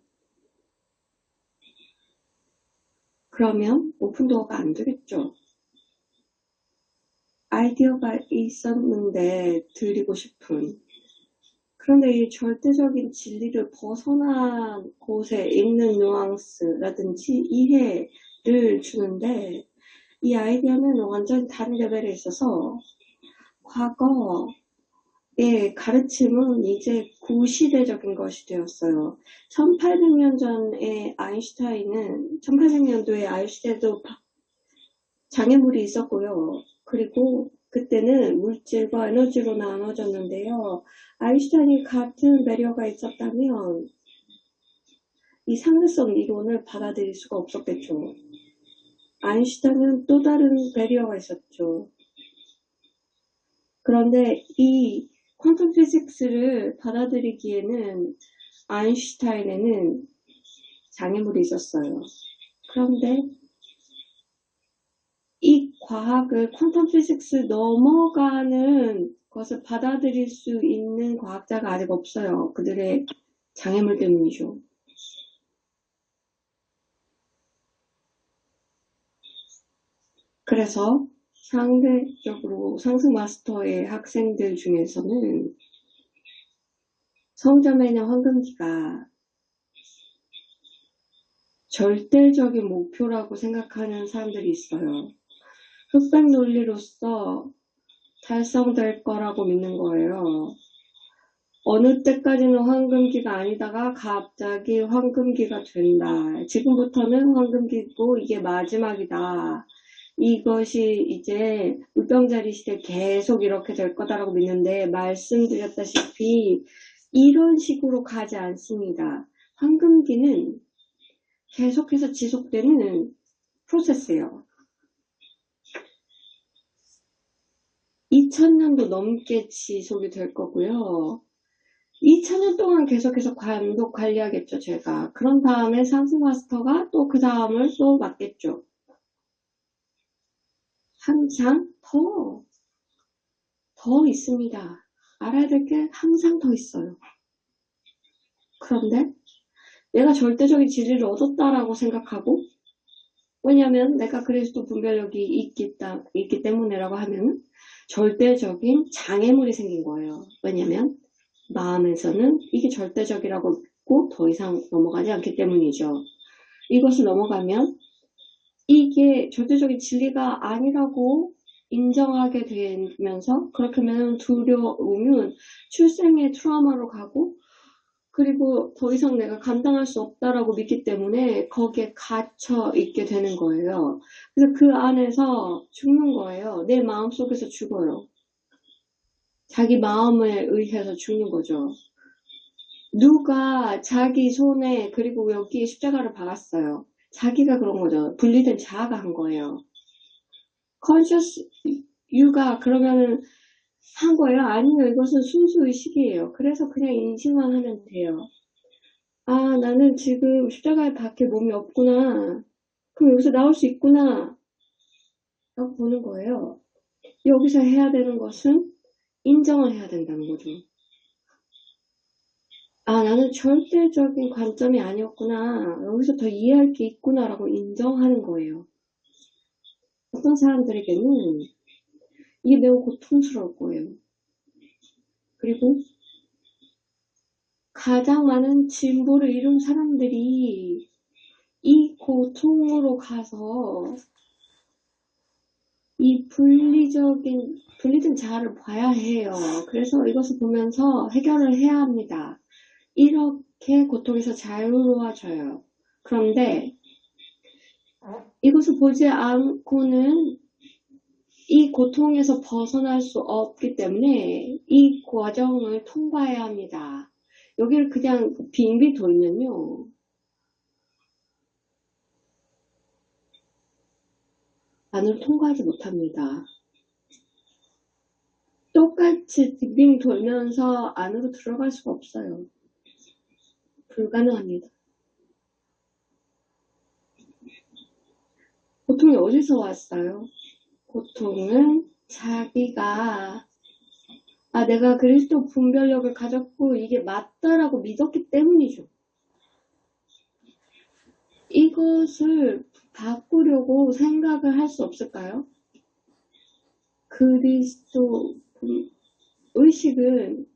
그러면 오픈도어가 안 되겠죠. 아이디어가 있었는데 드리고 싶은, 그런데 이 절대적인 진리를 벗어난 곳에 있는 뉘앙스라든지 이해를 주는데 이 아이디어는 완전히 다른 레벨에 있어서 과거의 가르침은 이제 구시대적인 것이 되었어요. 1800년 전에 아인슈타인은 1800년도에 아인슈타인도 장애물이 있었고요. 그리고 그때는 물질과 에너지로 나눠졌는데요. 아인슈타인이 같은 배려가 있었다면 이 상대성 이론을 받아들일 수가 없었겠죠. 아인슈타인은 또 다른 배리어가 있었죠. 그런데 이 퀀텀 피직스를 받아들이기에는 아인슈타인에는 장애물이 있었어요. 그런데 이 과학을 퀀텀 피직스 넘어가는 것을 받아들일 수 있는 과학자가 아직 없어요. 그들의 장애물 때문이죠. 그래서 상대적으로 상승 마스터의 학생들 중에서는 성자매녀 황금기가 절대적인 목표라고 생각하는 사람들이 있어요. 흑백 논리로서 달성될 거라고 믿는 거예요. 어느 때까지는 황금기가 아니다가 갑자기 황금기가 된다. 지금부터는 황금기고 이게 마지막이다. 이것이 이제 물병자리 시대 계속 이렇게 될 거다라고 믿는데 말씀드렸다시피 이런 식으로 가지 않습니다. 황금기는 계속해서 지속되는 프로세스예요. 2000년도 넘게 지속이 될 거고요. 2000년 동안 계속해서 감독 관리하겠죠, 제가. 그런 다음에 상승 마스터가 또 그 다음을 또 맡겠죠. 항상 더 있습니다. 알아야 될 게 항상 더 있어요. 그런데 내가 절대적인 진리를 얻었다라고 생각하고 왜냐하면 내가 그리스도 분별력이 있기 때문에라고 하면 절대적인 장애물이 생긴 거예요. 왜냐하면 마음에서는 이게 절대적이라고 믿고 더 이상 넘어가지 않기 때문이죠. 이것을 넘어가면 이게 절대적인 진리가 아니라고 인정하게 되면서 그렇게 하면 두려움은 출생의 트라우마로 가고 그리고 더 이상 내가 감당할 수 없다라고 믿기 때문에 거기에 갇혀 있게 되는 거예요. 그래서 그 안에서 죽는 거예요. 내 마음속에서 죽어요. 자기 마음에 의해서 죽는 거죠. 누가 자기 손에 그리고 여기에 십자가를 박았어요. 자기가 그런 거죠. 분리된 자아가 한 거예요. conscious you가 그러면은 한 거예요? 아니요. 이것은 순수 의식이에요. 그래서 그냥 인식만 하면 돼요. 아, 나는 지금 십자가에 밖에 몸이 없구나. 그럼 여기서 나올 수 있구나. 라고 보는 거예요. 여기서 해야 되는 것은 인정을 해야 된다는 거죠. 아, 나는 절대적인 관점이 아니었구나. 여기서 더 이해할 게 있구나. 라고 인정하는 거예요. 어떤 사람들에게는 이게 매우 고통스러울 거예요. 그리고 가장 많은 진보를 이룬 사람들이 이 고통으로 가서 이 분리된 자아를 봐야 해요. 그래서 이것을 보면서 해결을 해야 합니다. 이렇게 고통에서 자유로워져요. 그런데 이것을 보지 않고는 이 고통에서 벗어날 수 없기 때문에 이 과정을 통과해야 합니다. 여기를 그냥 빙빙 돌면요. 안으로 통과하지 못합니다. 똑같이 빙빙 돌면서 안으로 들어갈 수가 없어요. 불가능합니다. 고통이 어디서 왔어요? 고통은 자기가 내가 그리스도 분별력을 가졌고 이게 맞다라고 믿었기 때문이죠. 이것을 바꾸려고 생각을 할 수 없을까요? 그리스도 의식은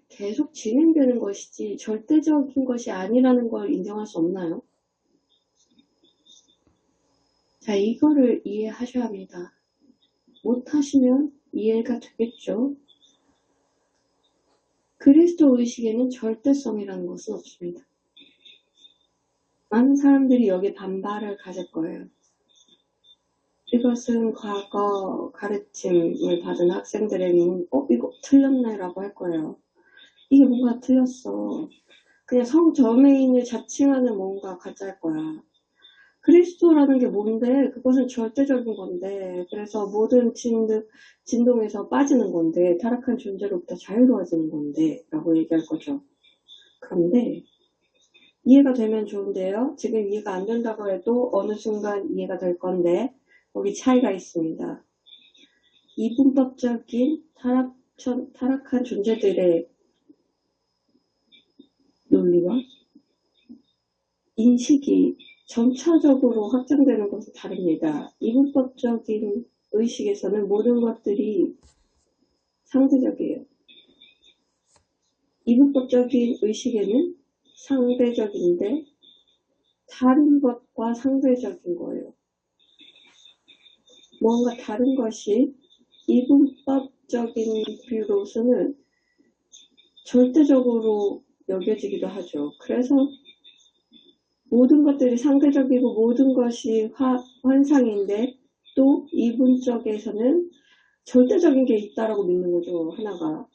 계속 진행되는 것이지 절대적인 것이 아니라는 걸 인정할 수 없나요? 자, 이거를 이해하셔야 합니다. 못하시면 이해가 되겠죠? 그리스도 의식에는 절대성이라는 것은 없습니다. 많은 사람들이 여기 반발을 가질 거예요. 이것은 과거 가르침을 받은 학생들에게는 이거 틀렸네 라고 할 거예요. 이게 뭔가 틀렸어. 그냥 성저메인을 자칭하는 뭔가 가짜일 거야. 그리스도라는 게 뭔데? 그것은 절대적인 건데, 그래서 모든 진동에서 빠지는 건데, 타락한 존재로부터 자유로워지는 건데, 라고 얘기할 거죠. 그런데, 이해가 되면 좋은데요. 지금 이해가 안 된다고 해도 어느 순간 이해가 될 건데, 거기 차이가 있습니다. 이분법적인 타락한 존재들의 논리와 인식이 점차적으로 확장되는 것은 다릅니다. 이분법적인 의식에서는 모든 것들이 상대적이에요. 이분법적인 의식에는 상대적인데 다른 것과 상대적인 거예요. 뭔가 다른 것이 이분법적인 뷰로서는 절대적으로 여겨지기도 하죠. 그래서 모든 것들이 상대적이고 모든 것이 환상인데 또 이분적에서는 절대적인 게 있다라고 믿는 거죠. 하나가.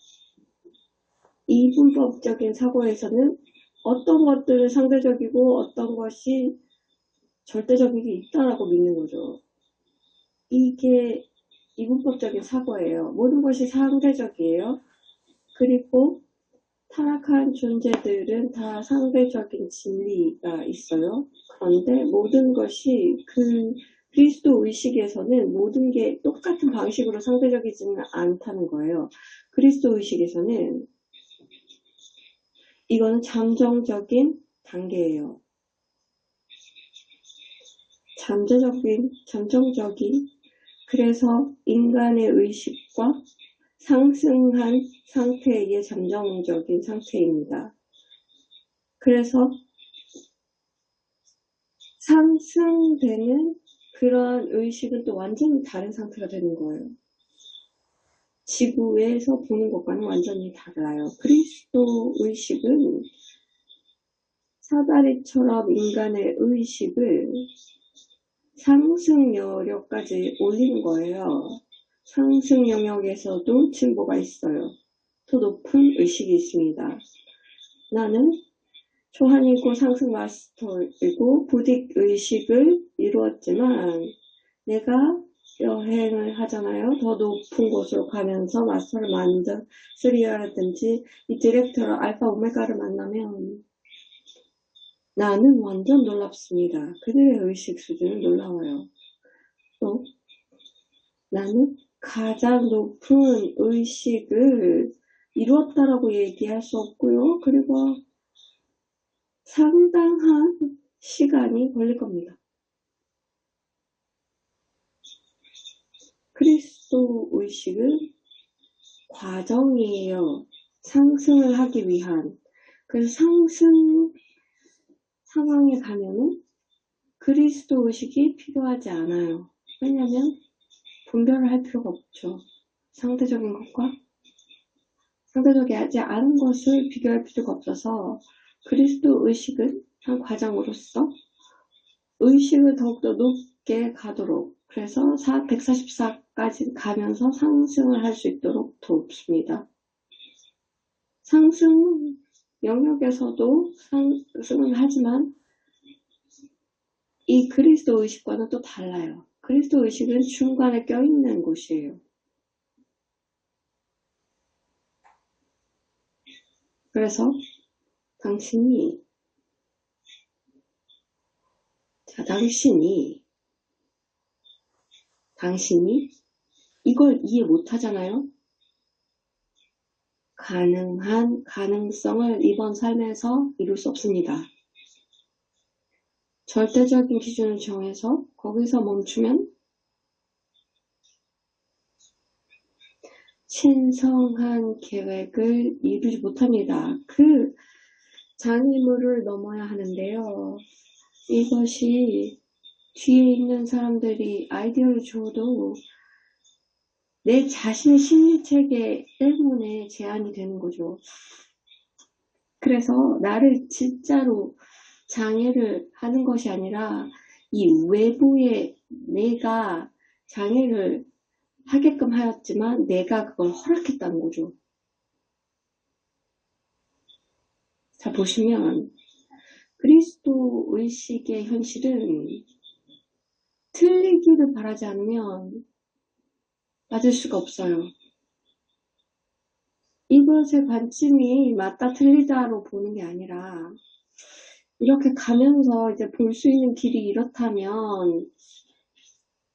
이분법적인 사고에서는 어떤 것들은 상대적이고 어떤 것이 절대적인 게 있다라고 믿는 거죠. 이게 이분법적인 사고예요. 모든 것이 상대적이에요. 그리고 타락한 존재들은 다 상대적인 진리가 있어요. 그런데 모든 것이 그리스도 의식에서는 모든 게 똑같은 방식으로 상대적이지는 않다는 거예요. 그리스도 의식에서는 이거는 잠정적인 단계예요. 잠정적인, 그래서 인간의 의식과 상승한 상태의 잠정적인 상태입니다. 그래서 상승되는 그런 의식은 또 완전히 다른 상태가 되는 거예요. 지구에서 보는 것과는 완전히 달라요. 그리스도 의식은 사다리처럼 인간의 의식을 상승 여력까지 올리는 거예요. 상승 영역에서도 진보가 있어요. 더 높은 의식이 있습니다. 나는 초한이고 상승 마스터이고 부딕 의식을 이루었지만 내가 여행을 하잖아요. 더 높은 곳으로 가면서 마스터를 만든 스리아라든지 이 디렉터를 알파 오메가를 만나면 나는 완전 놀랍습니다. 그들의 의식 수준은 놀라워요. 또 나는 가장 높은 의식을 이루었다라고 얘기할 수 없고요. 그리고 상당한 시간이 걸릴 겁니다. 그리스도 의식은 과정이에요. 상승을 하기 위한. 그래서 상승 상황에 가면은 그리스도 의식이 필요하지 않아요. 왜냐하면 분별을 할 필요가 없죠. 상대적인 것과 상대적이지 않은 것을 비교할 필요가 없어서 그리스도 의식은 한 과정으로서 의식을 더욱더 높게 가도록 그래서 144까지 가면서 상승을 할 수 있도록 돕습니다. 상승 영역에서도 상승을 하지만 이 그리스도 의식과는 또 달라요. 그리스도 의식은 중간에 껴있는 곳이에요. 그래서 당신이 이걸 이해 못하잖아요. 가능한 가능성을 이번 삶에서 이룰 수 없습니다. 절대적인 기준을 정해서 거기서 멈추면 신성한 계획을 이루지 못합니다. 그 장애물을 넘어야 하는데요. 이것이 뒤에 있는 사람들이 아이디어를 줘도 내 자신의 심리체계 때문에 제한이 되는 거죠. 그래서 나를 진짜로 장애를 하는 것이 아니라 이 외부의 내가 장애를 하게끔 하였지만 내가 그걸 허락했다는 거죠. 자, 보시면 그리스도 의식의 현실은 틀리기를 바라지 않으면 맞을 수가 없어요. 이것의 관점이 맞다 틀리다로 보는 게 아니라 이렇게 가면서 이제 볼 수 있는 길이 이렇다면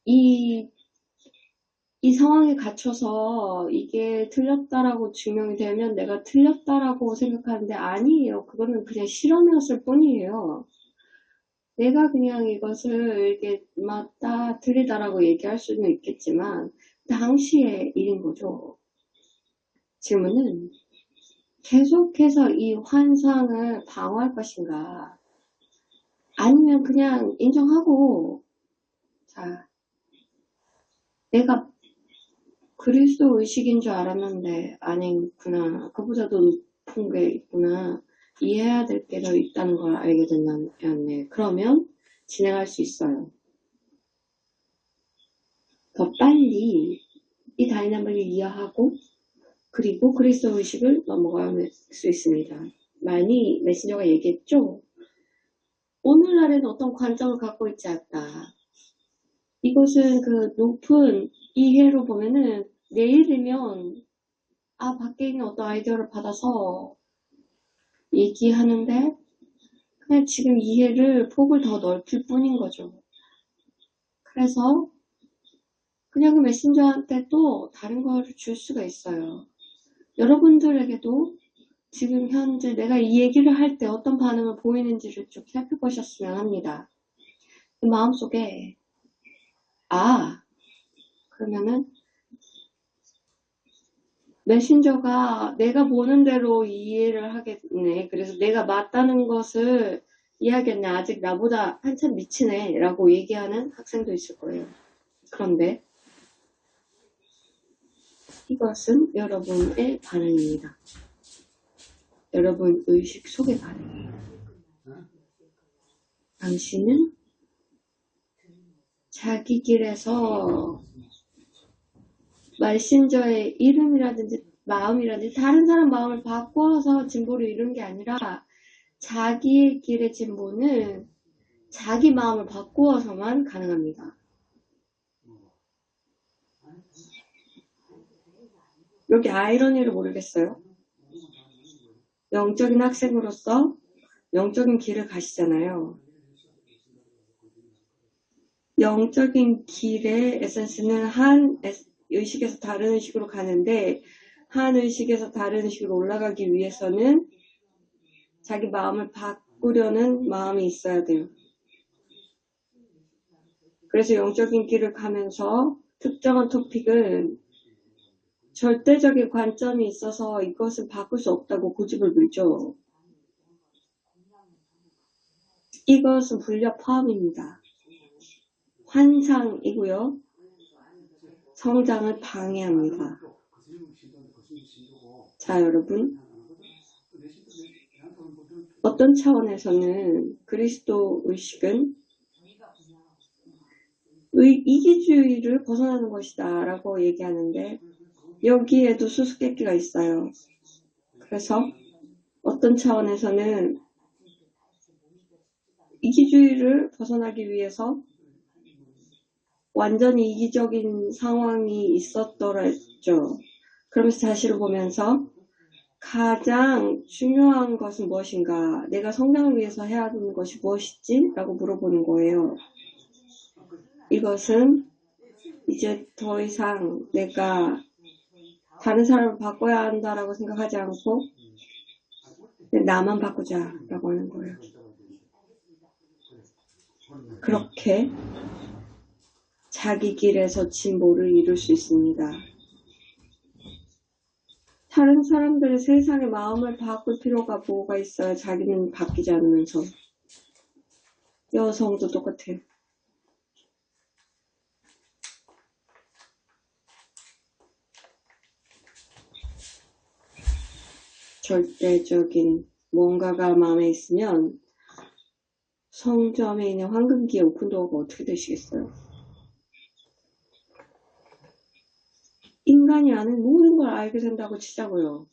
이 상황에 갇혀서 이게 틀렸다라고 증명이 되면 내가 틀렸다라고 생각하는데 아니에요. 그거는 그냥 실험이었을 뿐이에요. 내가 그냥 이것을 이게 맞다 틀리다라고 얘기할 수는 있겠지만 당시의 일인 거죠. 질문은 계속해서 이 환상을 방어할 것인가 아니면 그냥 인정하고 자 내가 그리스도 의식인 줄 알았는데 아니구나. 그보다도 높은 게 있구나. 이해해야 될 게 더 있다는 걸 알게 됐네. 그러면 진행할 수 있어요. 더 빨리 이 다이나믹을 이해하고 그리고 그리스도 의식을 넘어갈 수 있습니다. 많이 메신저가 얘기했죠. 오늘날에는 어떤 관점을 갖고 있지 않다. 이것은 그 높은 이해로 보면은 내일이면 밖에 있는 어떤 아이디어를 받아서 얘기하는데 그냥 지금 이해를 폭을 더 넓힐 뿐인 거죠. 그래서 그냥 그 메신저한테 또 다른 거를 줄 수가 있어요. 여러분들에게도 지금 현재 내가 이 얘기를 할 때 어떤 반응을 보이는지를 좀 살펴보셨으면 합니다. 마음속에 그러면은 메신저가 내가 보는 대로 이해를 하겠네. 그래서 내가 맞다는 것을 이해하겠네. 아직 나보다 한참 미치네 라고 얘기하는 학생도 있을 거예요. 그런데 이것은 여러분의 반응입니다. 여러분 의식 속의 반응이에요. 당신은 자기 길에서 메신저의 이름이라든지 마음이라든지 다른 사람 마음을 바꿔서 진보를 이룬 게 아니라 자기의 길의 진보는 자기 마음을 바꾸어서만 가능합니다. 여기 아이러니를 모르겠어요. 영적인 학생으로서 영적인 길을 가시잖아요. 영적인 길의 에센스는 한 의식에서 다른 의식으로 가는데 한 의식에서 다른 의식으로 올라가기 위해서는 자기 마음을 바꾸려는 마음이 있어야 돼요. 그래서 영적인 길을 가면서 특정한 토픽은 절대적인 관점이 있어서 이것은 바꿀 수 없다고 고집을 불죠. 이것은 불협 화음입니다. 환상이고요. 성장을 방해합니다. 자, 여러분. 어떤 차원에서는 그리스도 의식은 이기주의를 벗어나는 것이다 라고 얘기하는데 여기에도 수수께끼가 있어요. 그래서 어떤 차원에서는 이기주의를 벗어나기 위해서 완전히 이기적인 상황이 있었더랬죠. 그러면서 자신을 보면서 가장 중요한 것은 무엇인가? 내가 성장을 위해서 해야 하는 것이 무엇이지? 라고 물어보는 거예요. 이것은 이제 더 이상 내가 다른 사람을 바꿔야 한다라고 생각하지 않고 나만 바꾸자라고 하는 거예요. 그렇게 자기 길에서 진보를 이룰 수 있습니다. 다른 사람들의 세상의 마음을 바꿀 필요가 뭐가 있어요? 자기는 바뀌지 않으면서. 여성도 똑같아요. 절대적인 뭔가가 마음에 있으면 성점에 있는 황금기의 오픈도어가 어떻게 되시겠어요? 인간이 아는 모든 걸 알게 된다고 치자고요.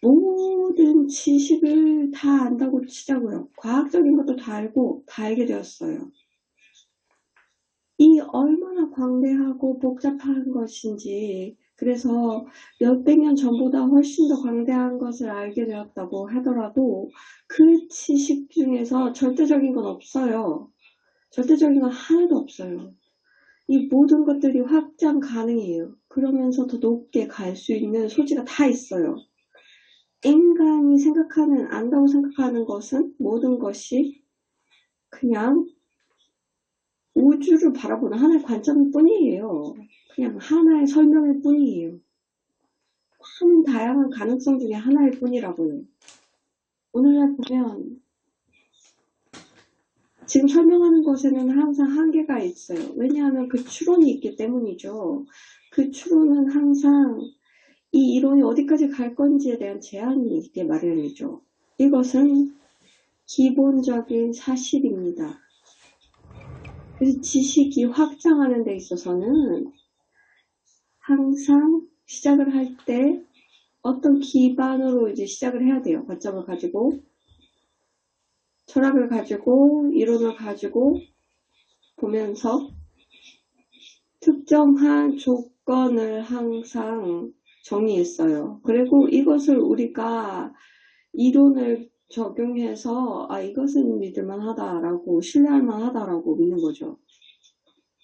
모든 지식을 다 안다고 치자고요. 과학적인 것도 다 알고 다 알게 되었어요. 이 얼마나 광대하고 복잡한 것인지 그래서 몇백 년 전보다 훨씬 더 광대한 것을 알게 되었다고 하더라도 그 지식 중에서 절대적인 건 없어요. 절대적인 건 하나도 없어요. 이 모든 것들이 확장 가능해요. 그러면서 더 높게 갈 수 있는 소지가 다 있어요. 인간이 안다고 생각하는 것은 모든 것이 그냥 우주를 바라보는 하나의 관점일 뿐이에요. 그냥 하나의 설명일 뿐이에요. 많은 다양한 가능성 중에 하나일 뿐이라고요. 오늘날 보면 지금 설명하는 것에는 항상 한계가 있어요. 왜냐하면 그 추론이 있기 때문이죠. 그 추론은 항상 이 이론이 어디까지 갈 건지에 대한 제한이 있게 마련이죠. 이것은 기본적인 사실입니다. 그래서 지식이 확장하는 데 있어서는 항상 시작을 할 때 어떤 기반으로 이제 시작을 해야 돼요. 관점을 가지고, 철학을 가지고, 이론을 가지고 보면서 특정한 조건을 항상 정의했어요. 그리고 이것을 우리가 이론을 적용해서 이것은 믿을만하다라고 신뢰할 만하다라고 믿는 거죠.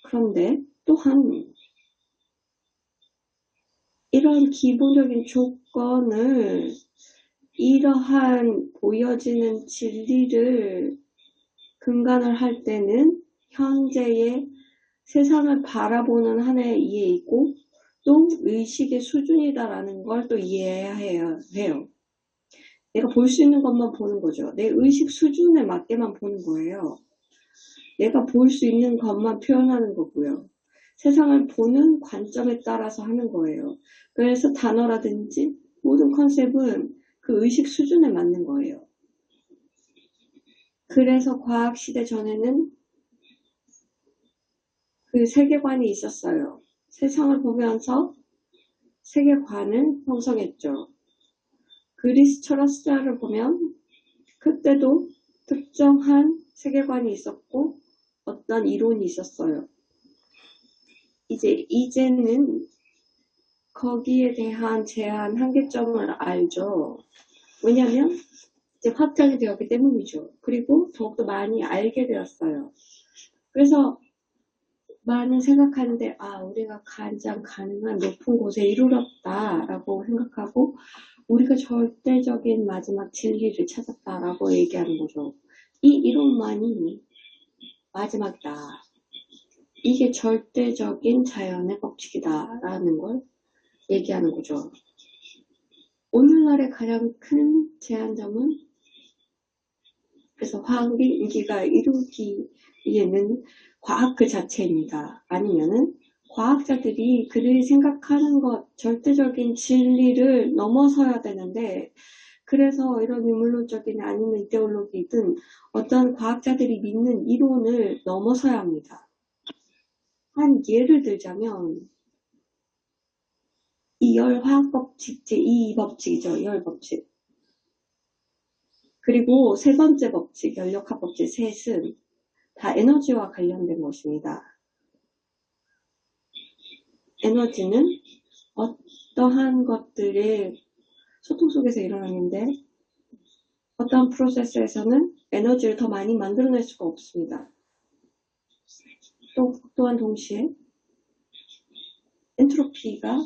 그런데 또한 이런 기본적인 조건을 이러한 보여지는 진리를 근간을 할 때는 현재의 세상을 바라보는 하나의 이해이고 또 의식의 수준이다라는 걸 또 이해해야 해요. 내가 볼 수 있는 것만 보는 거죠. 내 의식 수준에 맞게만 보는 거예요. 내가 볼 수 있는 것만 표현하는 거고요. 세상을 보는 관점에 따라서 하는 거예요. 그래서 단어라든지 모든 컨셉은 그 의식 수준에 맞는 거예요. 그래서 과학시대 전에는 그 세계관이 있었어요. 세상을 보면서 세계관을 형성했죠. 그리스 철학자를 보면 그때도 특정한 세계관이 있었고 어떤 이론이 있었어요. 이제는 거기에 대한 제한 한계점을 알죠. 왜냐하면 이제 확장이 되었기 때문이죠. 그리고 더욱더 많이 알게 되었어요. 그래서 많은 생각하는데 우리가 가장 가능한 높은 곳에 이르렀다라고 생각하고 우리가 절대적인 마지막 진리를 찾았다라고 얘기하는 거죠. 이 이론만이 마지막이다. 이게 절대적인 자연의 법칙이다라는 걸 얘기하는 거죠. 오늘날의 가장 큰 제한점은 그래서 화학이 인기가 이루기에는 과학 그 자체입니다. 아니면은 과학자들이 그들이 생각하는 것 절대적인 진리를 넘어서야 되는데 그래서 이런 인물론적인 아니면 이데올로기든 어떤 과학자들이 믿는 이론을 넘어서야 합니다. 한 예를 들자면 이 열화학법칙 제2법칙이죠. 열법칙. 그리고 세 번째 법칙, 열역학법칙 셋은 다 에너지와 관련된 것입니다. 에너지는 어떠한 것들의 소통 속에서 일어나는데 어떠한 프로세스에서는 에너지를 더 많이 만들어낼 수가 없습니다. 또한 동시에 엔트로피가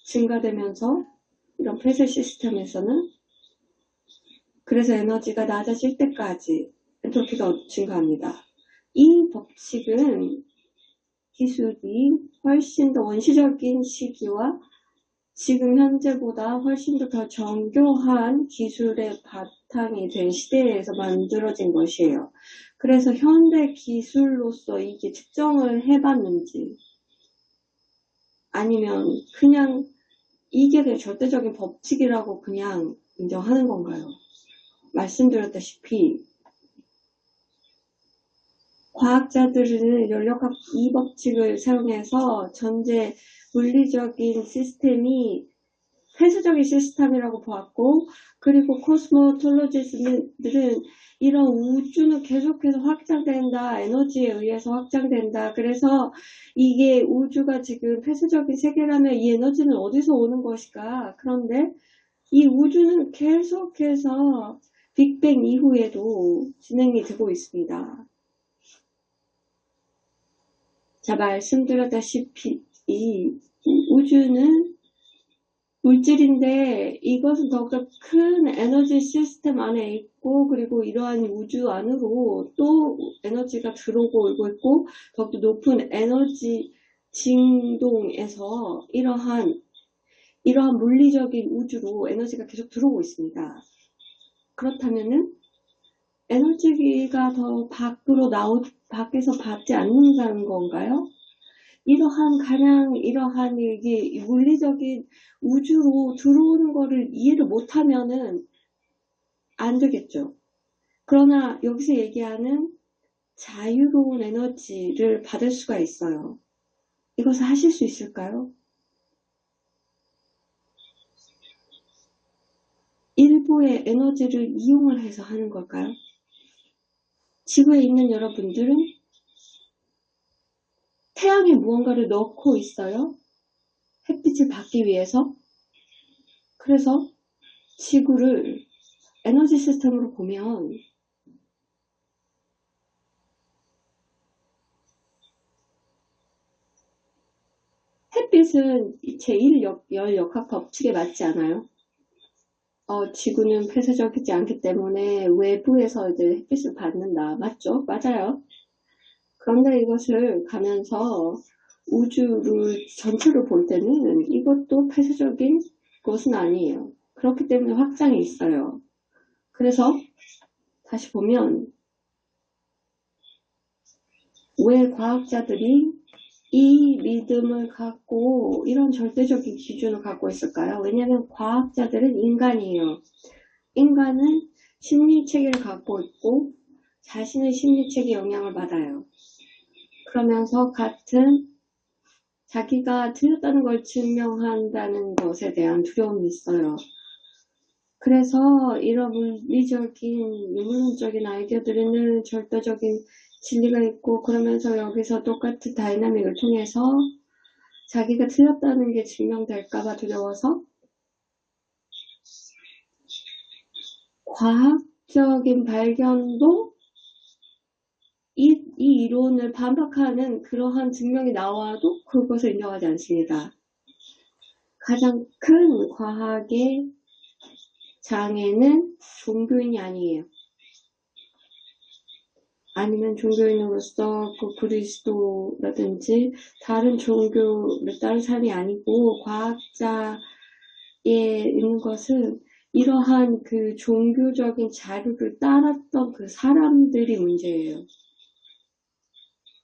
증가되면서 이런 폐쇄 시스템에서는 그래서 에너지가 낮아질 때까지 엔트로피가 증가합니다. 이 법칙은 기술이 훨씬 더 원시적인 시기와 지금 현재보다 훨씬 더 정교한 기술의 바탕이 된 시대에서 만들어진 것이에요. 그래서 현대 기술로서 이게 측정을 해봤는지 아니면 그냥 이게 그냥 절대적인 법칙이라고 그냥 인정하는 건가요? 말씀드렸다시피 과학자들은 연력학 이 법칙을 사용해서 전제 물리적인 시스템이 폐쇄적인 시스템이라고 보았고 그리고 코스모톨로지스트들은 이런 우주는 계속해서 확장된다. 에너지에 의해서 확장된다. 그래서 이게 우주가 지금 폐쇄적인 세계라면 이 에너지는 어디서 오는 것일까? 그런데 이 우주는 계속해서 빅뱅 이후에도 진행이 되고 있습니다. 자, 말씀드렸다시피 이 우주는 물질인데 이것은 더욱더 큰 에너지 시스템 안에 있고 그리고 이러한 우주 안으로 또 에너지가 들어오고 오고 있고 더욱더 높은 에너지 진동에서 이러한 물리적인 우주로 에너지가 계속 들어오고 있습니다. 그렇다면은 에너지가 더 밖에서 받지 않는다는 건가요? 이러한 이게 물리적인 우주로 들어오는 거를 이해를 못하면은 안 되겠죠. 그러나 여기서 얘기하는 자유로운 에너지를 받을 수가 있어요. 이것을 하실 수 있을까요? 일부의 에너지를 이용을 해서 하는 걸까요? 지구에 있는 여러분들은 태양에 무언가를 넣고 있어요. 햇빛을 받기 위해서. 그래서 지구를 에너지 시스템으로 보면 햇빛은 제1열역학 법칙에 맞지 않아요? 지구는 폐쇄적이지 않기 때문에 외부에서 이제 햇빛을 받는다. 맞죠? 맞아요. 그런데 이것을 가면서 우주를 전체를 볼 때는 이것도 폐쇄적인 것은 아니에요. 그렇기 때문에 확장이 있어요. 그래서 다시 보면 왜 과학자들이 이 믿음을 갖고 이런 절대적인 기준을 갖고 있을까요? 왜냐하면 과학자들은 인간이에요. 인간은 심리체계를 갖고 있고 자신의 심리체계 영향을 받아요. 그러면서 같은 자기가 틀렸다는 걸 증명한다는 것에 대한 두려움이 있어요. 그래서 이런 물리적인, 유물론적인 아이디어들은 절대적인 진리가 있고 그러면서 여기서 똑같은 다이나믹을 통해서 자기가 틀렸다는 게 증명될까봐 두려워서 과학적인 발견도 이 이론을 반박하는 그러한 증명이 나와도 그것을 인정하지 않습니다. 가장 큰 과학의 장애는 종교인이 아니에요. 아니면 종교인으로서 그 그리스도라든지 다른 종교를 따른 사람이 아니고 과학자에 있는 것은 이러한 그 종교적인 자료를 따랐던 그 사람들이 문제예요.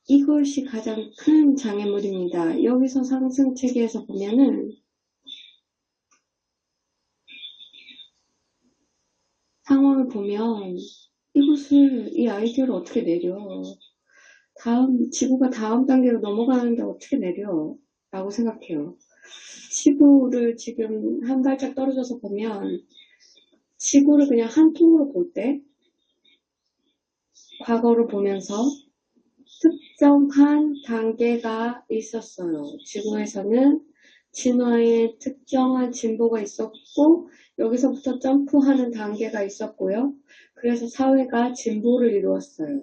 이것이 가장 큰 장애물입니다. 여기서 상승체계에서 보면은 상황을 보면 이 아이디어를 어떻게 내려? 지구가 다음 단계로 넘어가는데 어떻게 내려? 라고 생각해요. 지구를 지금 한 발짝 떨어져서 보면 지구를 그냥 한 통으로 볼 때 과거를 보면서 특정한 단계가 있었어요. 지구에서는 진화의 특정한 진보가 있었고 여기서부터 점프하는 단계가 있었고요. 그래서 사회가 진보를 이루었어요.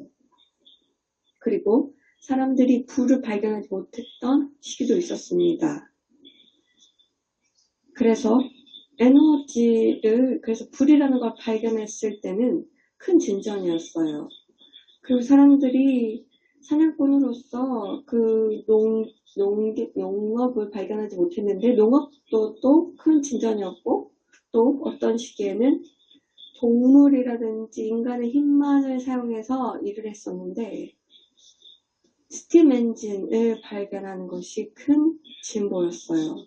그리고 사람들이 불을 발견하지 못했던 시기도 있었습니다. 그래서 그래서 불이라는 걸 발견했을 때는 큰 진전이었어요. 그리고 사람들이 사냥꾼으로서 그 농업을 발견하지 못했는데 농업도 또 큰 진전이었고 또 어떤 시기에는 동물이라든지 인간의 힘만을 사용해서 일을 했었는데 스팀 엔진을 발견하는 것이 큰 진보였어요.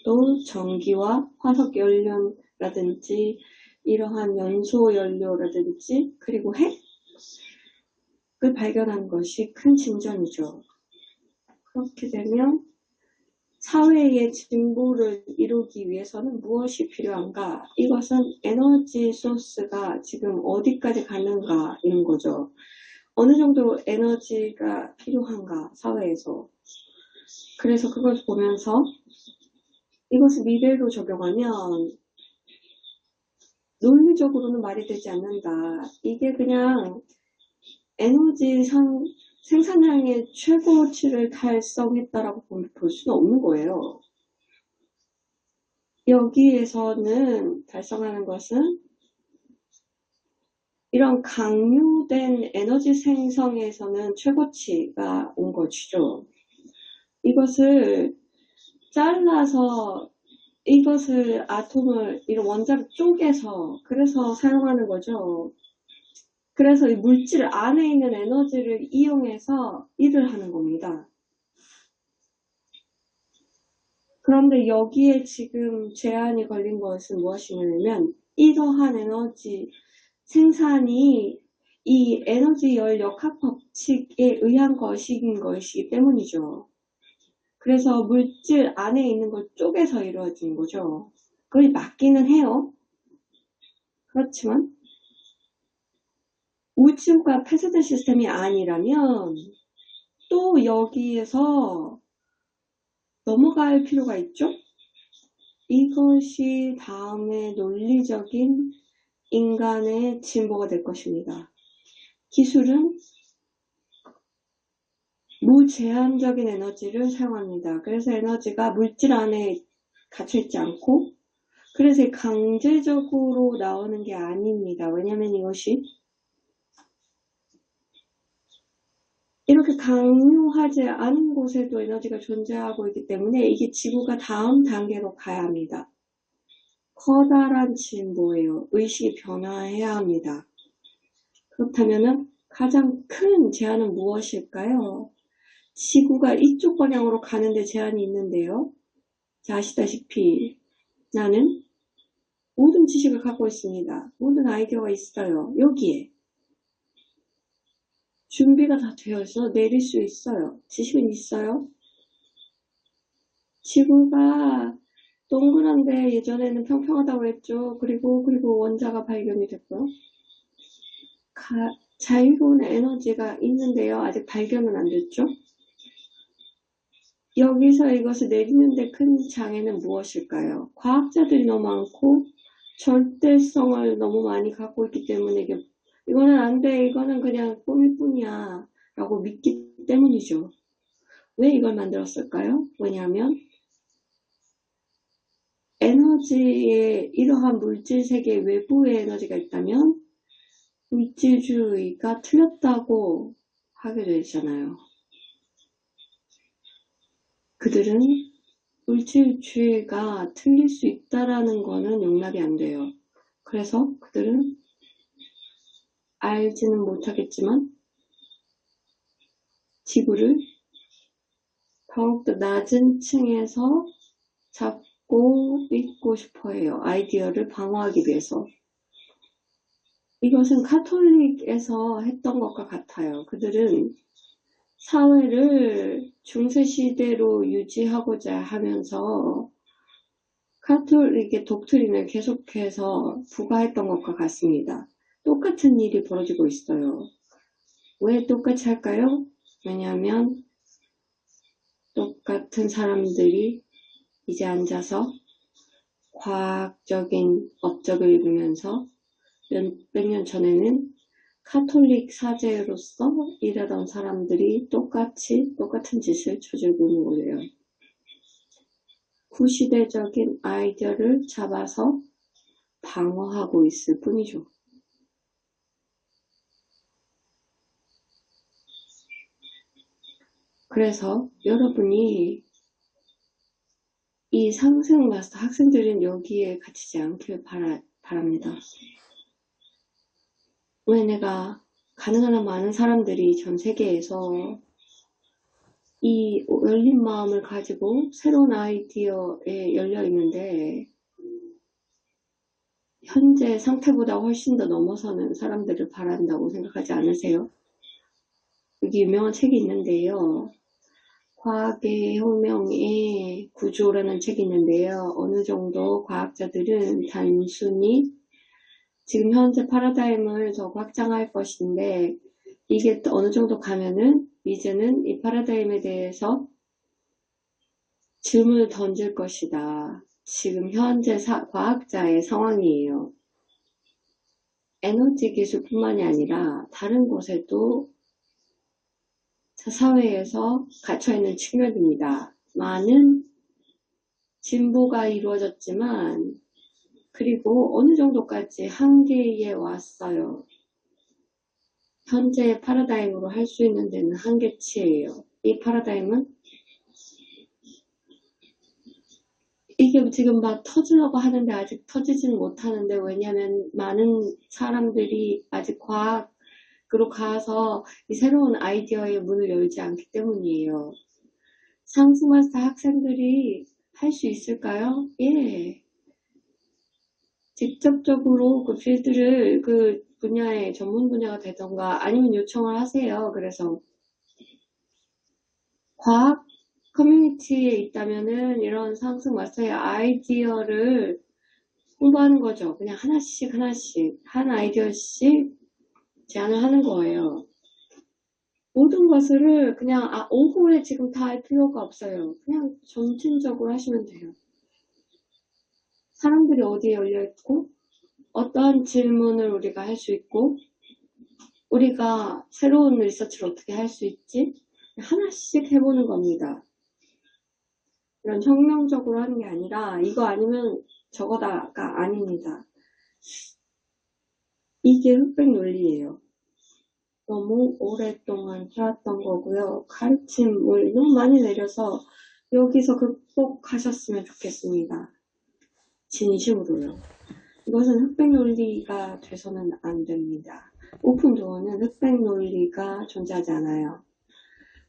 또 전기와 화석 연료라든지 이러한 연소 연료라든지 그리고 핵을 발견한 것이 큰 진전이죠. 그렇게 되면 사회의 진보를 이루기 위해서는 무엇이 필요한가? 이것은 에너지 소스가 지금 어디까지 가는가 이런 거죠. 어느 정도 에너지가 필요한가 사회에서. 그래서 그걸 보면서 이것을 미래로 적용하면 논리적으로는 말이 되지 않는다. 이게 그냥 에너지 생산량의 최고치를 달성했다라고 볼 수는 없는 거예요. 여기에서는 달성하는 것은 이런 강요된 에너지 생성에서는 최고치가 온 것이죠. 이것을 잘라서 이것을 이런 원자를 쪼개서 그래서 사용하는 거죠. 그래서 이 물질 안에 있는 에너지를 이용해서 일을 하는 겁니다. 그런데 여기에 지금 제한이 걸린 것은 무엇이냐면 이러한 에너지 생산이 이 에너지 열 역학 법칙에 의한 것이기 때문이죠. 그래서 물질 안에 있는 걸 쪼개서 이루어진 거죠. 그걸 맞기는 해요. 그렇지만 우주가 폐쇄된 시스템이 아니라면 또 여기에서 넘어갈 필요가 있죠. 이것이 다음에 논리적인 인간의 진보가 될 것입니다. 기술은 무제한적인 에너지를 사용합니다. 그래서 에너지가 물질 안에 갇혀있지 않고 그래서 강제적으로 나오는 게 아닙니다. 왜냐하면 이것이 이렇게 강요하지 않은 곳에도 에너지가 존재하고 있기 때문에 이게 지구가 다음 단계로 가야 합니다. 커다란 진보예요. 의식이 변화해야 합니다. 그렇다면 가장 큰 제한은 무엇일까요? 지구가 이쪽 방향으로 가는데 제한이 있는데요. 자, 아시다시피 나는 모든 지식을 갖고 있습니다. 모든 아이디어가 있어요. 여기에 준비가 다 되어 있어 내릴 수 있어요. 지식은 있어요. 지구가 동그란데 예전에는 평평하다고 했죠. 그리고 원자가 발견이 됐고요. 자유로운 에너지가 있는데요. 아직 발견은 안 됐죠. 여기서 이것을 내리는데 큰 장애는 무엇일까요? 과학자들이 너무 많고 절대성을 너무 많이 갖고 있기 때문에 이거는 안 돼, 이거는 그냥 꿈일 뿐이야 라고 믿기 때문이죠. 왜 이걸 만들었을까요? 왜냐하면 에너지의 이러한 물질 세계 외부의 에너지가 있다면 물질주의가 틀렸다고 하게 되잖아요. 그들은 물질주의가 틀릴 수 있다라는 거는 용납이 안 돼요. 그래서 그들은 알지는 못하겠지만 지구를 더욱더 낮은 층에서 잡고 있고 싶어 해요. 아이디어를 방어하기 위해서. 이것은 카톨릭에서 했던 것과 같아요. 그들은 사회를 중세시대로 유지하고자 하면서 카톨릭의 독트린을 계속해서 부과했던 것과 같습니다. 똑같은 일이 벌어지고 있어요. 왜 똑같이 할까요? 왜냐하면 똑같은 사람들이 이제 앉아서 과학적인 업적을 읽으면서 몇백 년 전에는 카톨릭 사제로서 일하던 사람들이 똑같은 짓을 저지르고 있는 거예요. 구시대적인 아이디어를 잡아서 방어하고 있을 뿐이죠. 그래서 여러분이 이 상승 마스터 학생들은 여기에 갇히지 않길 바랍니다. 왜 내가 가능한 한 많은 사람들이 전 세계에서 이 열린 마음을 가지고 새로운 아이디어에 열려 있는데 현재 상태보다 훨씬 더 넘어서는 사람들을 바란다고 생각하지 않으세요? 여기 유명한 책이 있는데요. 과학의 혁명의 구조라는 책이 있는데요. 어느 정도 과학자들은 단순히 지금 현재 파라다임을 더 확장할 것인데 이게 또 어느 정도 가면은 이제는 이 파라다임에 대해서 질문을 던질 것이다. 지금 현재 과학자의 상황이에요. 에너지 기술뿐만이 아니라 다른 곳에도 사회에서 갇혀있는 측면입니다. 많은 진보가 이루어졌지만 그리고 어느 정도까지 한계에 왔어요. 현재의 파라다임으로 할 수 있는 데는 한계치예요. 이 파라다임은 이게 지금 막 터지려고 하는데 아직 터지지는 못하는데 왜냐하면 많은 사람들이 아직 과학으로 가서 이 새로운 아이디어의 문을 열지 않기 때문이에요. 상승마스터 학생들이 할 수 있을까요? 예. 직접적으로 그 필드를 그 분야의 전문 분야가 되던가 아니면 요청을 하세요. 그래서 과학 커뮤니티에 있다면은 이런 상승 마스터의 아이디어를 홍보하는 거죠. 그냥 하나씩 한 아이디어씩 제안을 하는 거예요. 모든 것을 그냥 오후에 지금 다 할 필요가 없어요. 그냥 점진적으로 하시면 돼요. 사람들이 어디에 열려있고 어떠한 질문을 우리가 할 수 있고 우리가 새로운 리서치를 어떻게 할 수 있지? 하나씩 해보는 겁니다. 이런 혁명적으로 하는 게 아니라 이거 아니면 저거다가 아닙니다. 이게 흑백 논리예요. 너무 오랫동안 해왔던 거고요. 가르침을 너무 많이 내려서 여기서 극복하셨으면 좋겠습니다. 진심으로요. 이것은 흑백 논리가 돼서는 안 됩니다. 오픈도어는 흑백 논리가 존재하지 않아요.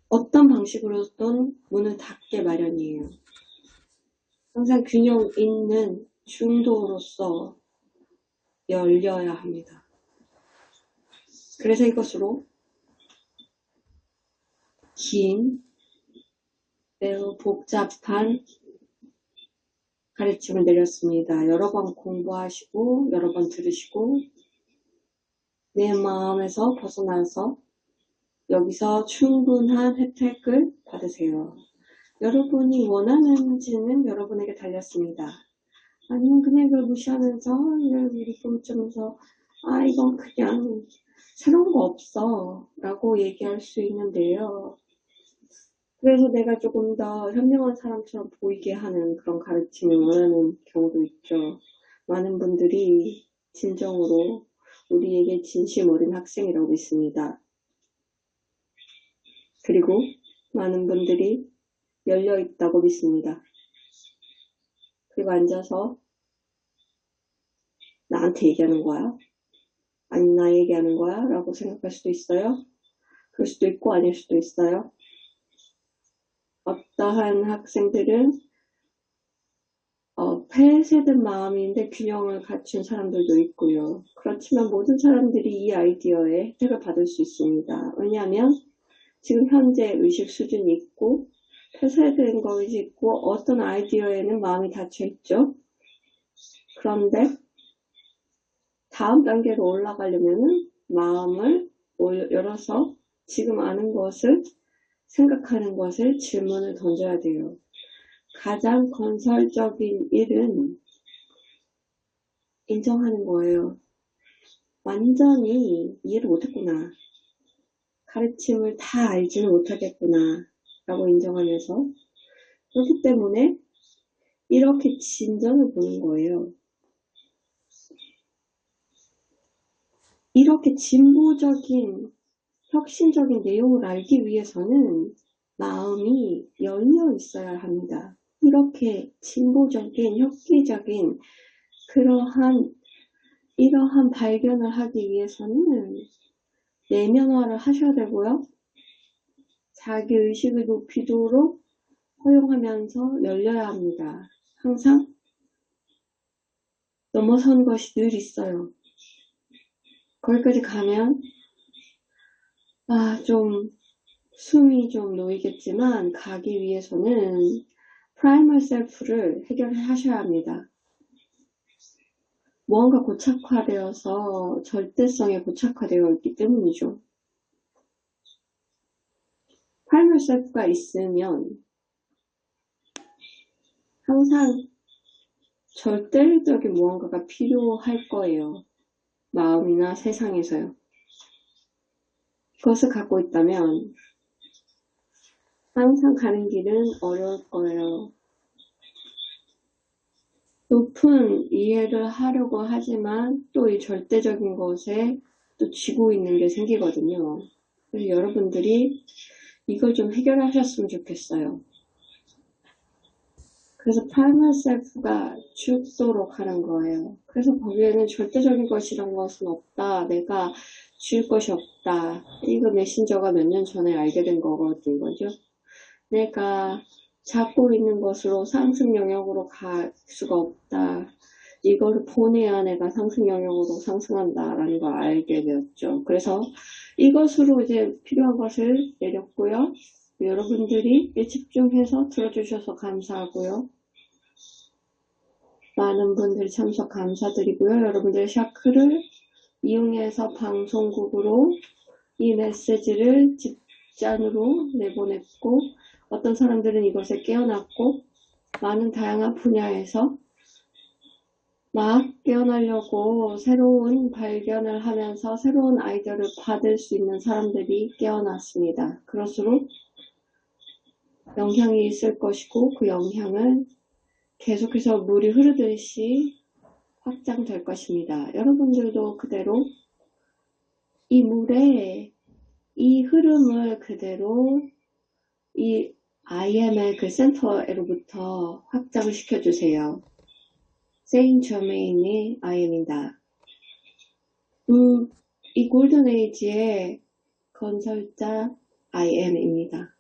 어떤 방식으로든 문을 닫게 마련이에요. 항상 균형 있는 중도로서 열려야 합니다. 그래서 이것으로 긴, 매우 복잡한 가르침을 내렸습니다. 여러 번 공부하시고 여러 번 들으시고 내 마음에서 벗어나서 여기서 충분한 혜택을 받으세요. 여러분이 원하는지는 여러분에게 달렸습니다. 아니면 그냥 이걸 무시하면서 이렇게 좀 이건 그냥 새로운 거 없어 라고 얘기할 수 있는데요. 그래서 내가 조금 더 현명한 사람처럼 보이게 하는 그런 가르침을 원하는 경우도 있죠. 많은 분들이 진정으로 우리에게 진심 어린 학생이라고 믿습니다. 그리고 많은 분들이 열려 있다고 믿습니다. 그리고 앉아서 나한테 얘기하는 거야? 아니 나 얘기하는 거야? 라고 생각할 수도 있어요. 그럴 수도 있고 아닐 수도 있어요. 어떠한 학생들은 폐쇄된 마음인데 균형을 갖춘 사람들도 있고요. 그렇지만 모든 사람들이 이 아이디어에 혜택을 받을 수 있습니다. 왜냐하면 지금 현재 의식 수준이 있고 폐쇄된 것이 있고 어떤 아이디어에는 마음이 닫혀 있죠. 그런데 다음 단계로 올라가려면 마음을 열어서 지금 아는 것을 생각하는 것을 질문을 던져야 돼요. 가장 건설적인 일은 인정하는 거예요. 완전히 이해를 못했구나. 가르침을 다 알지는 못하겠구나. 라고 인정하면서 그렇기 때문에 이렇게 진전을 보는 거예요. 이렇게 진보적인 혁신적인 내용을 알기 위해서는 마음이 열려 있어야 합니다. 이렇게 진보적인 혁기적인 이러한 발견을 하기 위해서는 내면화를 하셔야 되고요. 자기 의식을 높이도록 허용하면서 열려야 합니다. 항상 넘어선 것이 늘 있어요. 거기까지 가면 좀 숨이 좀 놓이겠지만 가기 위해서는 프라이멀 셀프를 해결하셔야 합니다. 무언가 고착화되어서 절대성에 고착화되어 있기 때문이죠. 프라이멀 셀프가 있으면 항상 절대적인 무언가가 필요할 거예요. 마음이나 세상에서요. 그것을 갖고 있다면 항상 가는 길은 어려울 거예요. 높은 이해를 하려고 하지만 또 이 절대적인 것에 또 쥐고 있는 게 생기거든요. 그래서 여러분들이 이걸 좀 해결하셨으면 좋겠어요. 그래서 프라이멀 셀프가 죽도록 하는 거예요. 그래서 거기에는 절대적인 것이란 것은 없다. 내가 줄 것이 없다. 이거 메신저가 몇 년 전에 알게 된 거거든 거죠. 내가 잡고 있는 것으로 상승 영역으로 갈 수가 없다. 이거를 보내야 내가 상승 영역으로 상승한다라는 걸 알게 되었죠. 그래서 이것으로 이제 필요한 것을 내렸고요. 여러분들이 집중해서 들어주셔서 감사하고요. 많은 분들이 참석 감사드리고요. 여러분들의 샤크를 이용해서 방송국으로 이 메시지를 집단으로 내보냈고 어떤 사람들은 이것에 깨어났고 많은 다양한 분야에서 막 깨어나려고 새로운 발견을 하면서 새로운 아이디어를 받을 수 있는 사람들이 깨어났습니다. 그럴수록 영향이 있을 것이고 그 영향을 계속해서 물이 흐르듯이 확장될 것입니다. 여러분들도 그대로 이 물의 이 흐름을 그대로 이 IM의 그 센터로부터 확장을 시켜주세요. 세인트 저메인의 IM이다. 이 골든 에이지의 건설자 IM입니다.